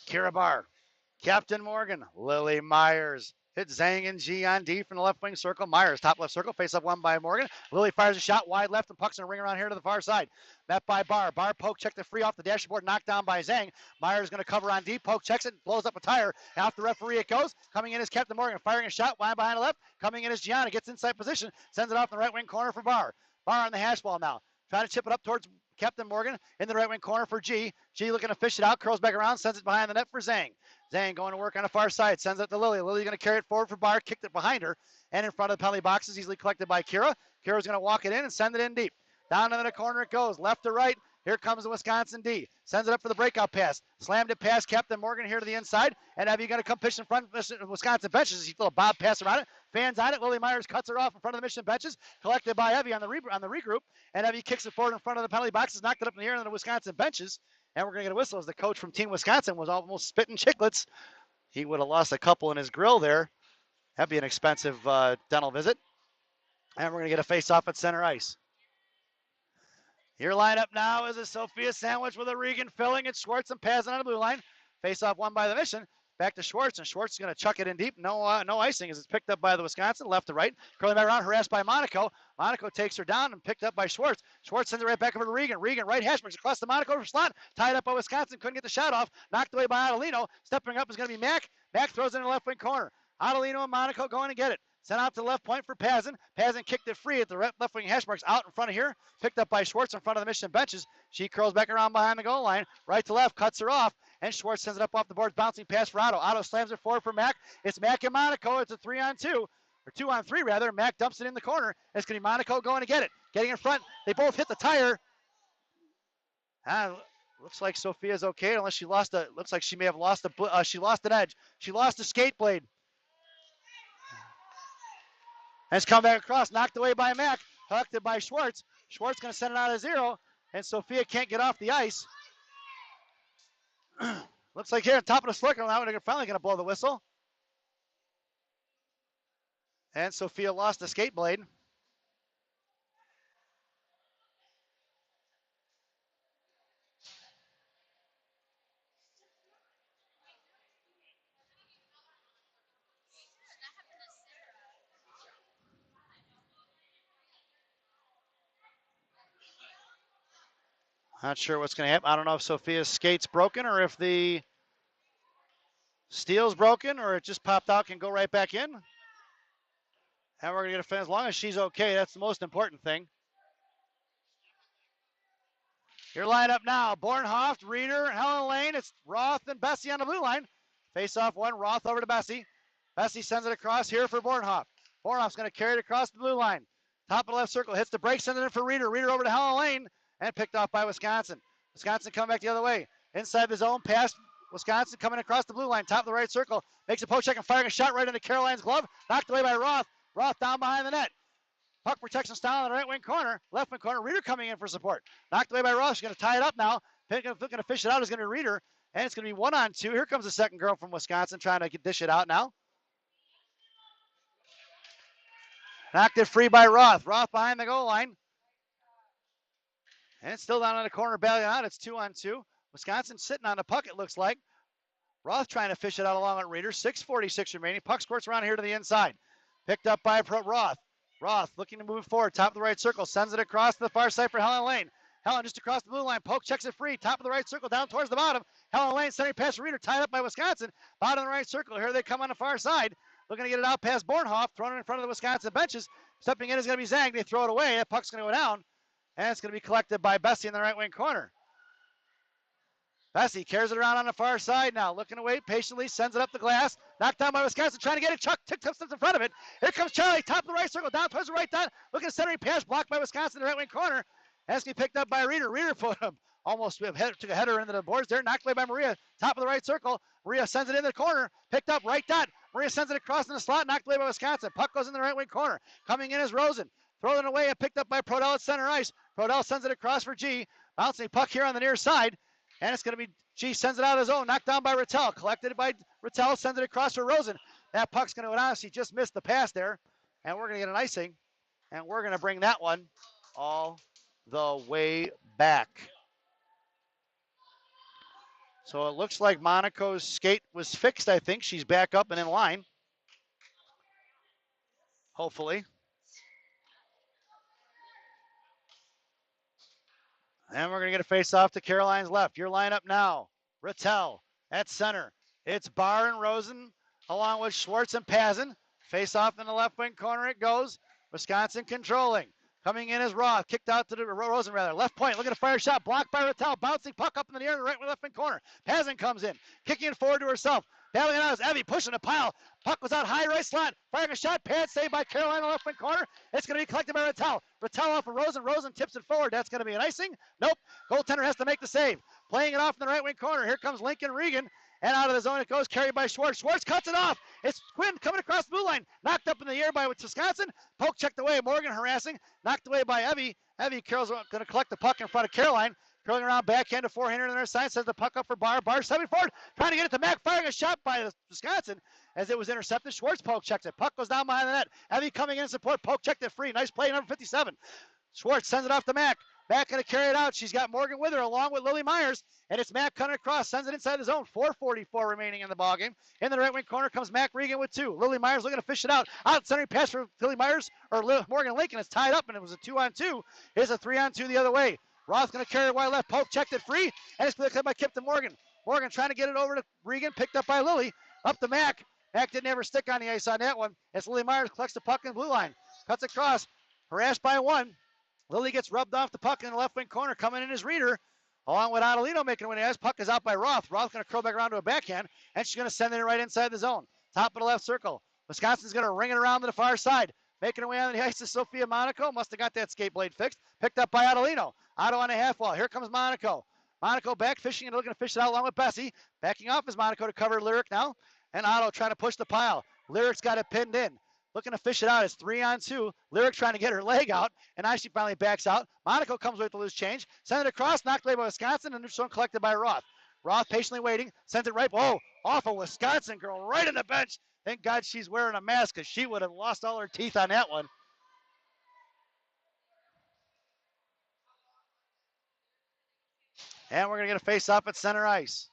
Speaker 1: Kira Barr, Captain Morgan, Lily Myers. Hits Zhang and G on D from the left wing circle. Myers, top left circle, face up one by Morgan. Lily fires a shot wide left, and puck's in a ring around here to the far side. Met by Barr. Barr poke checked the free off the dashboard, knocked down by Zhang. Myers going to cover on D. Poke checks it, blows up a tire. Off the referee it goes. Coming in is Captain Morgan, firing a shot wide behind the left. Coming in is Gianna, gets inside position, sends it off in the right wing corner for Barr. Barr on the hash ball now. Trying to chip it up towards Captain Morgan in the right wing corner for G. G looking to fish it out, curls back around, sends it behind the net for Zhang. Zhang going to work on the far side, sends it to Lily. Lily going to carry it forward for Barr, kicked it behind her, and in front of the penalty boxes, easily collected by Kira. Kira's going to walk it in and send it in deep. Down into the corner it goes, left to right. Here comes the Wisconsin D. Sends it up for the breakout pass. Slammed it past Captain Morgan here to the inside. And Evie going to come pitch in front of Wisconsin benches. He throw a bob pass around it. Fans on it. Lily Myers cuts her off in front of the Mission benches. Collected by Evie on the regroup. And Evie kicks it forward in front of the penalty boxes. Knocked it up in the air into the Wisconsin benches. And we're going to get a whistle as the coach from Team Wisconsin was almost spitting chiclets. He would have lost a couple in his grill there. That'd be an expensive dental visit. And we're going to get a face-off at center ice. Your lineup now is a Sophia sandwich with a Regan filling. It's Schwartz and Pazin on the blue line. Face-off won by the Mission. Back to Schwartz, and Schwartz is going to chuck it in deep. No icing as it's picked up by the Wisconsin, left to right. Curling back around, harassed by Monaco. Monaco takes her down and picked up by Schwartz. Schwartz sends it right back over to Regan. Regan, right hash marks across the Monaco for slot. Tied up by Wisconsin, couldn't get the shot off. Knocked away by Adelino. Stepping up is going to be Mack. Mack throws it in the left wing corner. Adelino and Monaco going to get it. Sent out to the left point for Pazin. Pazin kicked it free at the left wing hash marks out in front of here. Picked up by Schwartz in front of the Mission benches. She curls back around behind the goal line. Right to left, cuts her off. And Schwartz sends it up off the boards, bouncing pass for Otto. Otto slams it forward for Mack. It's Mack and Monaco. It's a 3-on-2, or 2-on-3 rather. Mack dumps it in the corner. It's going to be Monaco going to get it. Getting in front. They both hit the tire. Looks like Sophia's okay, unless she lost a. Looks like she may have lost a. She lost an edge. She lost a skate blade. And it's come back across, knocked away by Mack, collected by Schwartz. Schwartz going to send it out of 0, and Sophia can't get off the ice. Looks like here at the top of the circle now they're finally going to blow the whistle. And Sophia lost the skate blade. Not sure what's going to happen. I don't know if Sophia's skate's broken or if the steel's broken or it just popped out and go right back in. And we're going to get a fan. As long as she's okay, that's the most important thing. Your lineup now, Bornhoft, Reeder, Helen Lane. It's Roth and Bessie on the blue line. Face off one, Roth over to Bessie. Bessie sends it across here for Bornhoft. Bornhoft's going to carry it across the blue line. Top of the left circle, hits the break, sends it in for Reeder. Reeder over to Helen Lane, and picked off by Wisconsin. Wisconsin coming back the other way. Inside the zone, past Wisconsin, coming across the blue line. Top of the right circle, makes a poke check and firing a shot right into Caroline's glove. Knocked away by Roth. Roth down behind the net. Puck protection style in the right wing corner. Left wing corner, Reeder coming in for support. Knocked away by Roth. She's going to tie it up now. Looking to fish it out is going to be Reeder. And it's going to be 1-on-2. Here comes the second girl from Wisconsin trying to dish it out now. Knocked it free by Roth. Roth behind the goal line. And it's still down in the corner, bailing out. It's 2-on-2. Wisconsin sitting on the puck, it looks like. Roth trying to fish it out along with Reeder. 6:46 remaining. Puck squirts around here to the inside. Picked up by Roth. Roth looking to move forward. Top of the right circle. Sends it across to the far side for Helen Lane. Helen just across the blue line. Poke checks it free. Top of the right circle down towards the bottom. Helen Lane sending past Reeder. Tied up by Wisconsin. Bottom of the right circle. Here they come on the far side. Looking to get it out past Bornhoff. Thrown it in front of the Wisconsin benches. Stepping in is going to be Zhang. They throw it away. That puck's going to go down. And it's going to be collected by Bessie in the right wing corner. Bessie carries it around on the far side now. Looking to wait patiently. Sends it up the glass. Knocked down by Wisconsin. Trying to get it. Chuck tips in front of it. Here comes Charlie. Top of the right circle. Down towards the right dot. Looking at centering pass. Blocked by Wisconsin in the right wing corner. Has to be picked up by Reeder. Reeder put him. Almost took a header into the boards there. Knocked away by Maria. Top of the right circle. Maria sends it in the corner. Picked up right dot. Maria sends it across in the slot. Knocked away by Wisconsin. Puck goes in the right wing corner. Coming in is Rosen. Thrown it away and picked up by Prodell at center ice. Prodell sends it across for G. Bouncing puck here on the near side. And it's going to be G sends it out of his own. Knocked down by Rattel. Collected by Rattel. Sends it across for Rosen. That puck's going to go down. She just missed the pass there. And we're going to get an icing. And we're going to bring that one all the way back. So it looks like Monaco's skate was fixed, I think. She's back up and in line. Hopefully. And we're going to get a face-off to Caroline's left. Your lineup now. Rattel at center. It's Barr and Rosen along with Schwartz and Pazin. Face-off in the left wing corner it goes. Wisconsin controlling. Coming in is Roth. Kicked out to Rosen, rather. Left point. Looking to fire a shot. Blocked by Rattel. Bouncing puck up in the air in the right left wing corner. Pazin comes in. Kicking it forward to herself. Battling it out is Evie pushing a pile. Puck was out high right slot. Firing a shot. Pad saved by Caroline in the left wing corner. It's going to be collected by Rattel. Rattel off of Rosen. Rosen tips it forward. That's going to be an icing. Nope. Goaltender has to make the save. Playing it off in the right wing corner. Here comes Lincoln Regan. And out of the zone it goes, carried by Schwartz. Schwartz cuts it off. It's Quinn coming across the blue line. Knocked up in the air by Wisconsin. Poke checked away. Morgan harassing. Knocked away by Evie. Evie, Carol's going to collect the puck in front of Caroline. Curling around backhand to forehand on their side. Sends the puck up for Barr. Barr stepping forward. Trying to get it to Mack. Firing a shot by Wisconsin as it was intercepted. Schwartz poke checks it. Puck goes down behind the net. Evie coming in support. Poke checked it free. Nice play, number 57. Schwartz sends it off to Mack. Mack going to carry it out. She's got Morgan with her along with Lily Myers. And it's Mack cutting across. Sends it inside the zone. 4:44 remaining in the ballgame. In the right wing corner comes Mack Regan with 2. Lily Myers looking to fish it out. Out centering pass for Lily Myers or Morgan Lincoln. It's tied up and it was a 2-on-2. Here's a 3-on-2 the other way. Roth going to carry it wide left. Poke checked it free. And it's put by Kipton Morgan. Morgan trying to get it over to Regan. Picked up by Lily. Up to Mack. Mack didn't ever stick on the ice on that one. As Lily Myers collects the puck in the blue line. Cuts across. Harassed by 1. Lily gets rubbed off the puck in the left wing corner. Coming in is Reeder. Along with Adelino making away. As puck is out by Roth. Roth going to curl back around to a backhand. And she's going to send it right inside the zone. Top of the left circle. Wisconsin's going to ring it around to the far side. Making away on the ice is Sophia Monaco. Must have got that skate blade fixed. Picked up by Adelino. Otto on a half wall. Here comes Monaco. Monaco back fishing and looking to fish it out along with Bessie. Backing off is Monaco to cover Lyric now. And Otto trying to push the pile. Lyric's got it pinned in. looking to fish it out. It's 3-on-2. Lyric trying to get her leg out, and now she finally backs out. Monaco comes with the loose change. Sends it across, knocked away by Wisconsin, and neutral collected by Roth. Roth patiently waiting, sends it right. Whoa, off a Wisconsin girl, right in the bench. Thank God she's wearing a mask because she would have lost all her teeth on that one. And we're going to get a face-off at center ice.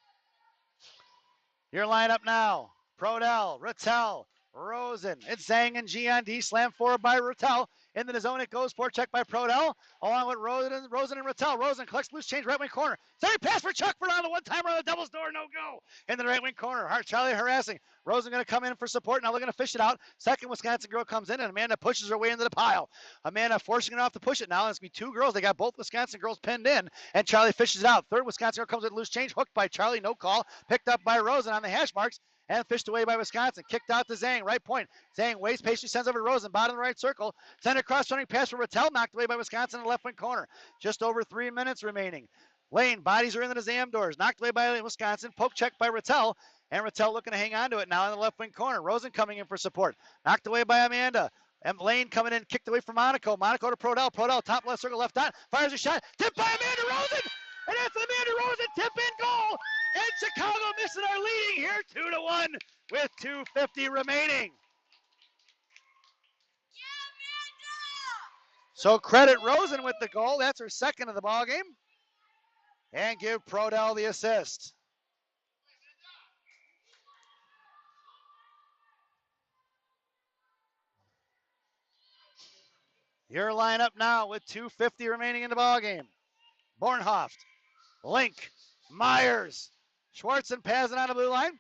Speaker 1: Your lineup now. Prodell, Rattel, Rosen. It's Zhang and G on D. Slam forward by Rattel. Into the zone it goes. Check by Prodell. Along with Rosen and Rattel. Rosen collects loose change right wing corner. Sorry pass for Chuck on the one-timer on the devil's door. No go. Into the right wing corner. Charlie harassing. Rosen going to come in for support. Now looking to fish it out. Second Wisconsin girl comes in, and Amanda pushes her way into the pile. Amanda forcing it off to push it now. It's going to be two girls. They got both Wisconsin girls pinned in, and Charlie fishes it out. Third Wisconsin girl comes with loose change. Hooked by Charlie. No call. Picked up by Rosen on the hash marks. And fished away by Wisconsin. Kicked out to Zhang, right point. Zhang waits, patiently sends over to Rosen, bottom of the right circle. Send a cross-running pass for Rattel, knocked away by Wisconsin in the left wing corner. Just over 3 minutes remaining. Lane, bodies are into the Zam doors. Knocked away by Wisconsin. Poke check by Rattel. And Rattel looking to hang on to it now in the left wing corner. Rosen coming in for support. Knocked away by Amanda. And Lane coming in, kicked away from Monaco. Monaco to Prodell. Prodell, top left circle, left dot. Fires a shot. Tipped by Amanda Rosen. And it's Amanda Rosen, tip-in goal. And Chicago missing our leading here, 2-1 with 2:50 remaining. So credit Rosen with the goal. That's her second of the ball game. And give Prodell the assist. Your lineup now with 2:50 remaining in the ball game. Bornhoft, Link, Myers, Schwartz and Pazin on the blue line.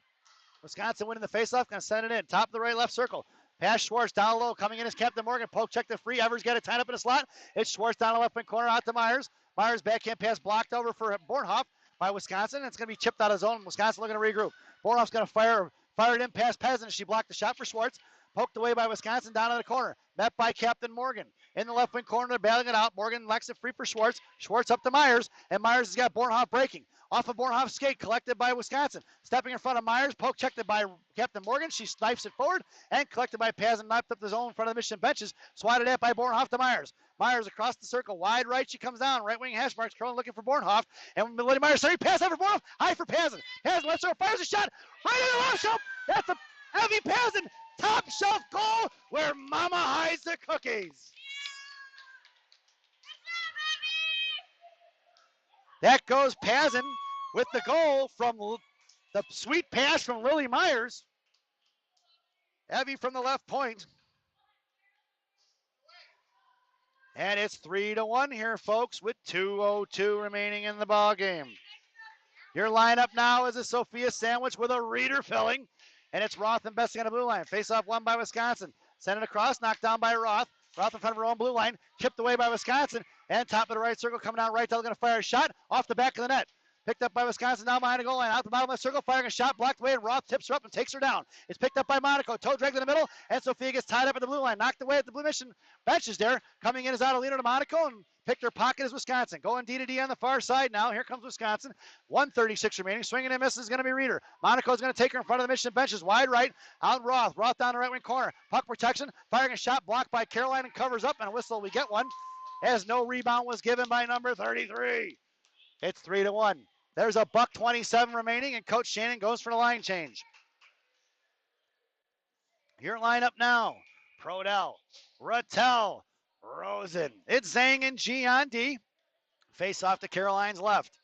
Speaker 1: Wisconsin winning the faceoff, going to send it in. Top of the right left circle. Pass Schwartz down low. Coming in is Captain Morgan. Poke check the free. Evers got it tied up in a slot. It's Schwartz down the left wing corner out to Myers. Myers backhand pass blocked over for Bornhoft by Wisconsin. It's going to be chipped out of zone. Wisconsin looking to regroup. Bornhoft's going to fire it in past Pazin. She blocked the shot for Schwartz. Poked away by Wisconsin down in the corner. Met by Captain Morgan. In the left wing corner, they're bailing it out. Morgan lets it free for Schwartz. Schwartz up to Myers, and Myers has got Bornhoft breaking. Off of Bornhoft's skate, collected by Wisconsin. Stepping in front of Myers, poke checked by Captain Morgan. She snipes it forward, and collected by Pazin, knifed up the zone in front of the Michigan benches. Swatted at by Bornhoft to Myers. Myers across the circle, wide right, she comes down. Right wing hash marks, curling looking for Bornhoft. And Melody Myers, sorry, pass out for Bornhoft. High for Pazin. Pazin left circle, fires a shot. Right in the left shelf. That's a heavy Pazin. Top shelf goal where Mama hides the cookies. That goes Pazin with the goal from the sweet pass from Lily Myers. Evie from the left point. And it's 3-1 here, folks, with 2:02 remaining in the ball game. Your lineup now is a Sophia sandwich with a reader filling. And it's Roth investing on the blue line. Face-off won by Wisconsin. Sent it across, knocked down by Roth. Roth in front of her own blue line. Chipped away by Wisconsin. And top of the right circle coming down right. They're going to fire a shot off the back of the net. Picked up by Wisconsin down behind the goal line. Out the bottom of the circle, firing a shot. Blocked away, and Roth tips her up and takes her down. It's picked up by Monaco. Toe dragged in the middle. And Sophia gets tied up at the blue line. Knocked away at the blue mission benches there. Coming in is Adelino to Monaco. And picked her pocket is Wisconsin. Going D-to-D on the far side now. Here comes Wisconsin. 1:36 remaining. Swinging and misses is going to be Reeder. Monaco's going to take her in front of the Michigan benches. Wide right. Out Roth. Roth down the right wing corner. Puck protection. Firing a shot blocked by Caroline and covers up. And a whistle. We get one. As no rebound was given by number 33. It's 3-1. There's a $1:27 remaining. And Coach Shannon goes for the line change. Your lineup now. Prodell. Rattel. Rosen. It's Zhang and G on D. Face off to Caroline's left.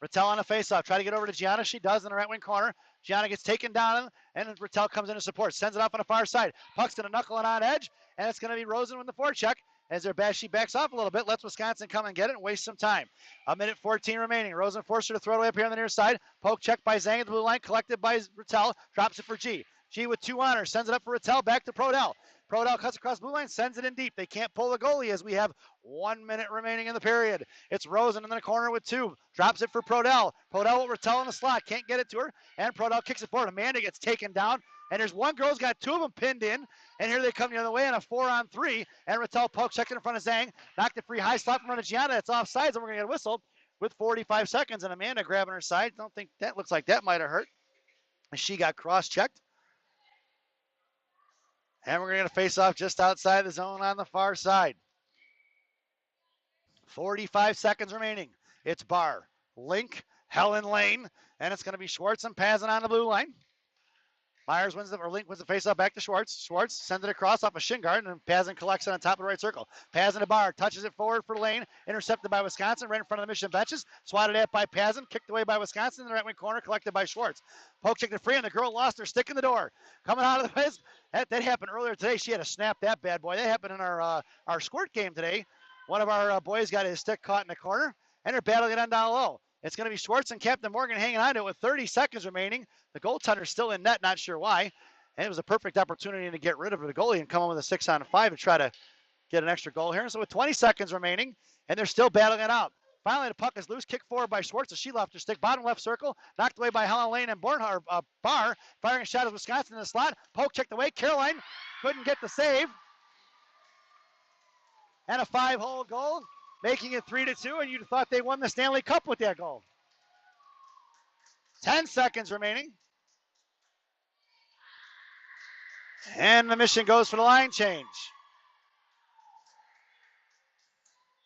Speaker 1: Rattel on a face-off. Try to get over to Gianna. She does in the right wing corner. Gianna gets taken down, and Rattel comes in to support. Sends it off on the far side. Puck's going to knuckle it on edge, and it's going to be Rosen with the forecheck. As she backs off a little bit, lets Wisconsin come and get it and waste some time. 1:14 remaining. Rosen forced her to throw it away up here on the near side. Poke checked by Zhang at the blue line, collected by Rattel. Drops it for G. G with 2 on her. Sends it up for Rattel. Back to Prodell. Prodell cuts across blue line, sends it in deep. They can't pull the goalie as we have 1 minute remaining in the period. It's Rosen in the corner with 2. Drops it for Prodell. Prodell with Rattel in the slot. Can't get it to her. And Prodell kicks it forward. Amanda gets taken down. And there's one girl's got 2 of them pinned in. And here they come the other way on a 4-on-3. And Rattel poke checked in front of Zhang. Knocked it free high slot in front of Gianna. It's offsides, and we're going to get a whistle with 45 seconds. And Amanda grabbing her side. Don't think that looks like that might have hurt. She got cross-checked. And we're going to face off just outside the zone on the far side. 45 seconds remaining. It's Barr, Link, Helen Lane, and it's going to be Schwartz and Pazin on the blue line. Myers wins Link wins the faceoff back to Schwartz. Schwartz sends it across off a shin guard, and Pazin collects it on top of the right circle. Pazin to Barr, touches it forward for Lane, intercepted by Wisconsin, right in front of the Mission benches. Swatted at by Pazin, kicked away by Wisconsin in the right wing corner, collected by Schwartz. Poke checked it free, and the girl lost her stick in the door. Coming out of the place, that happened earlier today. She had to snap that bad boy. That happened in our squirt game today. One of our boys got his stick caught in the corner, and they're battling it on down low. It's going to be Schwartz and Captain Morgan hanging on to it with 30 seconds remaining. The goaltender's still in net, not sure why. And it was a perfect opportunity to get rid of the goalie and come in with a 6-on-5 to try to get an extra goal here. So with 20 seconds remaining, and they're still battling it out. Finally, the puck is loose. Kick forward by Schwartz as she left her stick. Bottom left circle. Knocked away by Helen Lane and Barr. Firing a shot at Wisconsin in the slot. Poke checked away. Caroline couldn't get the save. And a 5-hole goal, making it 3-2, and you'd thought they won the Stanley Cup with that goal. 10 seconds remaining. And the Mission goes for the line change.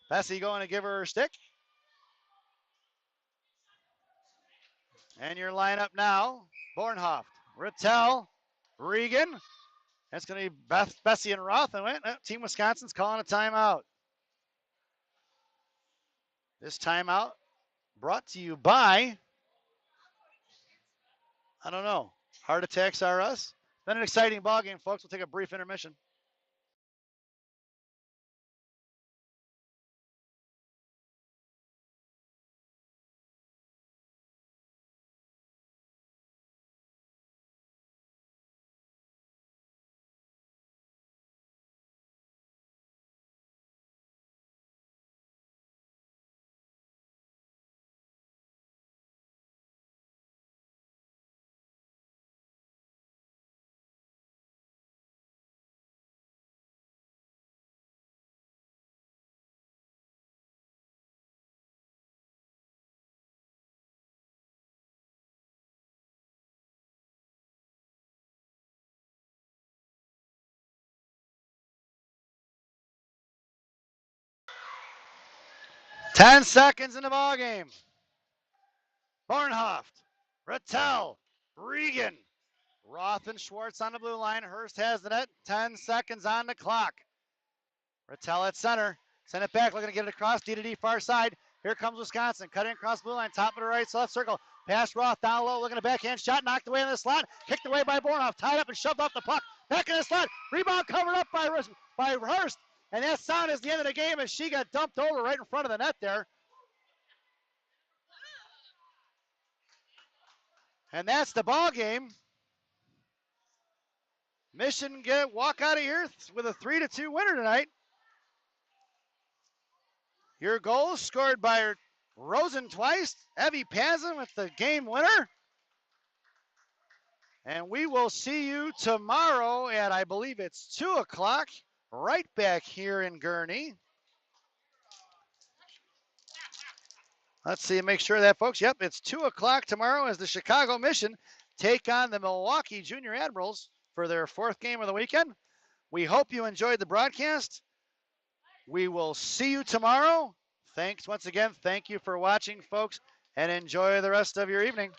Speaker 1: Bessie going to give her stick. And your lineup now, Bornhoft, Rattel, Regan. That's going to be Bessie and Roth. And Team Wisconsin's calling a timeout. This timeout brought to you by, I don't know, Heart Attacks R Us. Been an exciting ball game, folks. We'll take a brief intermission. Ten seconds in the ball game. Bornhoft, Rattel, Regan, Roth and Schwartz on the blue line. Hurst has the net. 10 seconds on the clock. Rattel at center. Send it back, looking to get it across. D far side. Here comes Wisconsin. Cutting across blue line. Top of the right, left circle. Pass Roth down low, looking at a backhand shot. Knocked away in the slot. Kicked away by Bornhoft. Tied up and shoved off the puck. Back in the slot. Rebound covered up by Hurst. And that sound is the end of the game as she got dumped over right in front of the net there. And that's the ball game. Mission walk out of here with a 3-2 winner tonight. Your goals scored by Rosen twice, Evie Pazin with the game winner. And we will see you tomorrow at, I believe it's 2 o'clock, right back here in Gurnee. Let's see, make sure of that, folks. Yep, it's 2 o'clock tomorrow as the Chicago Mission take on the Milwaukee Junior Admirals for their 4th game of the weekend. We hope you enjoyed the broadcast. We will see you tomorrow. Thanks once again. Thank you for watching, folks, and enjoy the rest of your evening.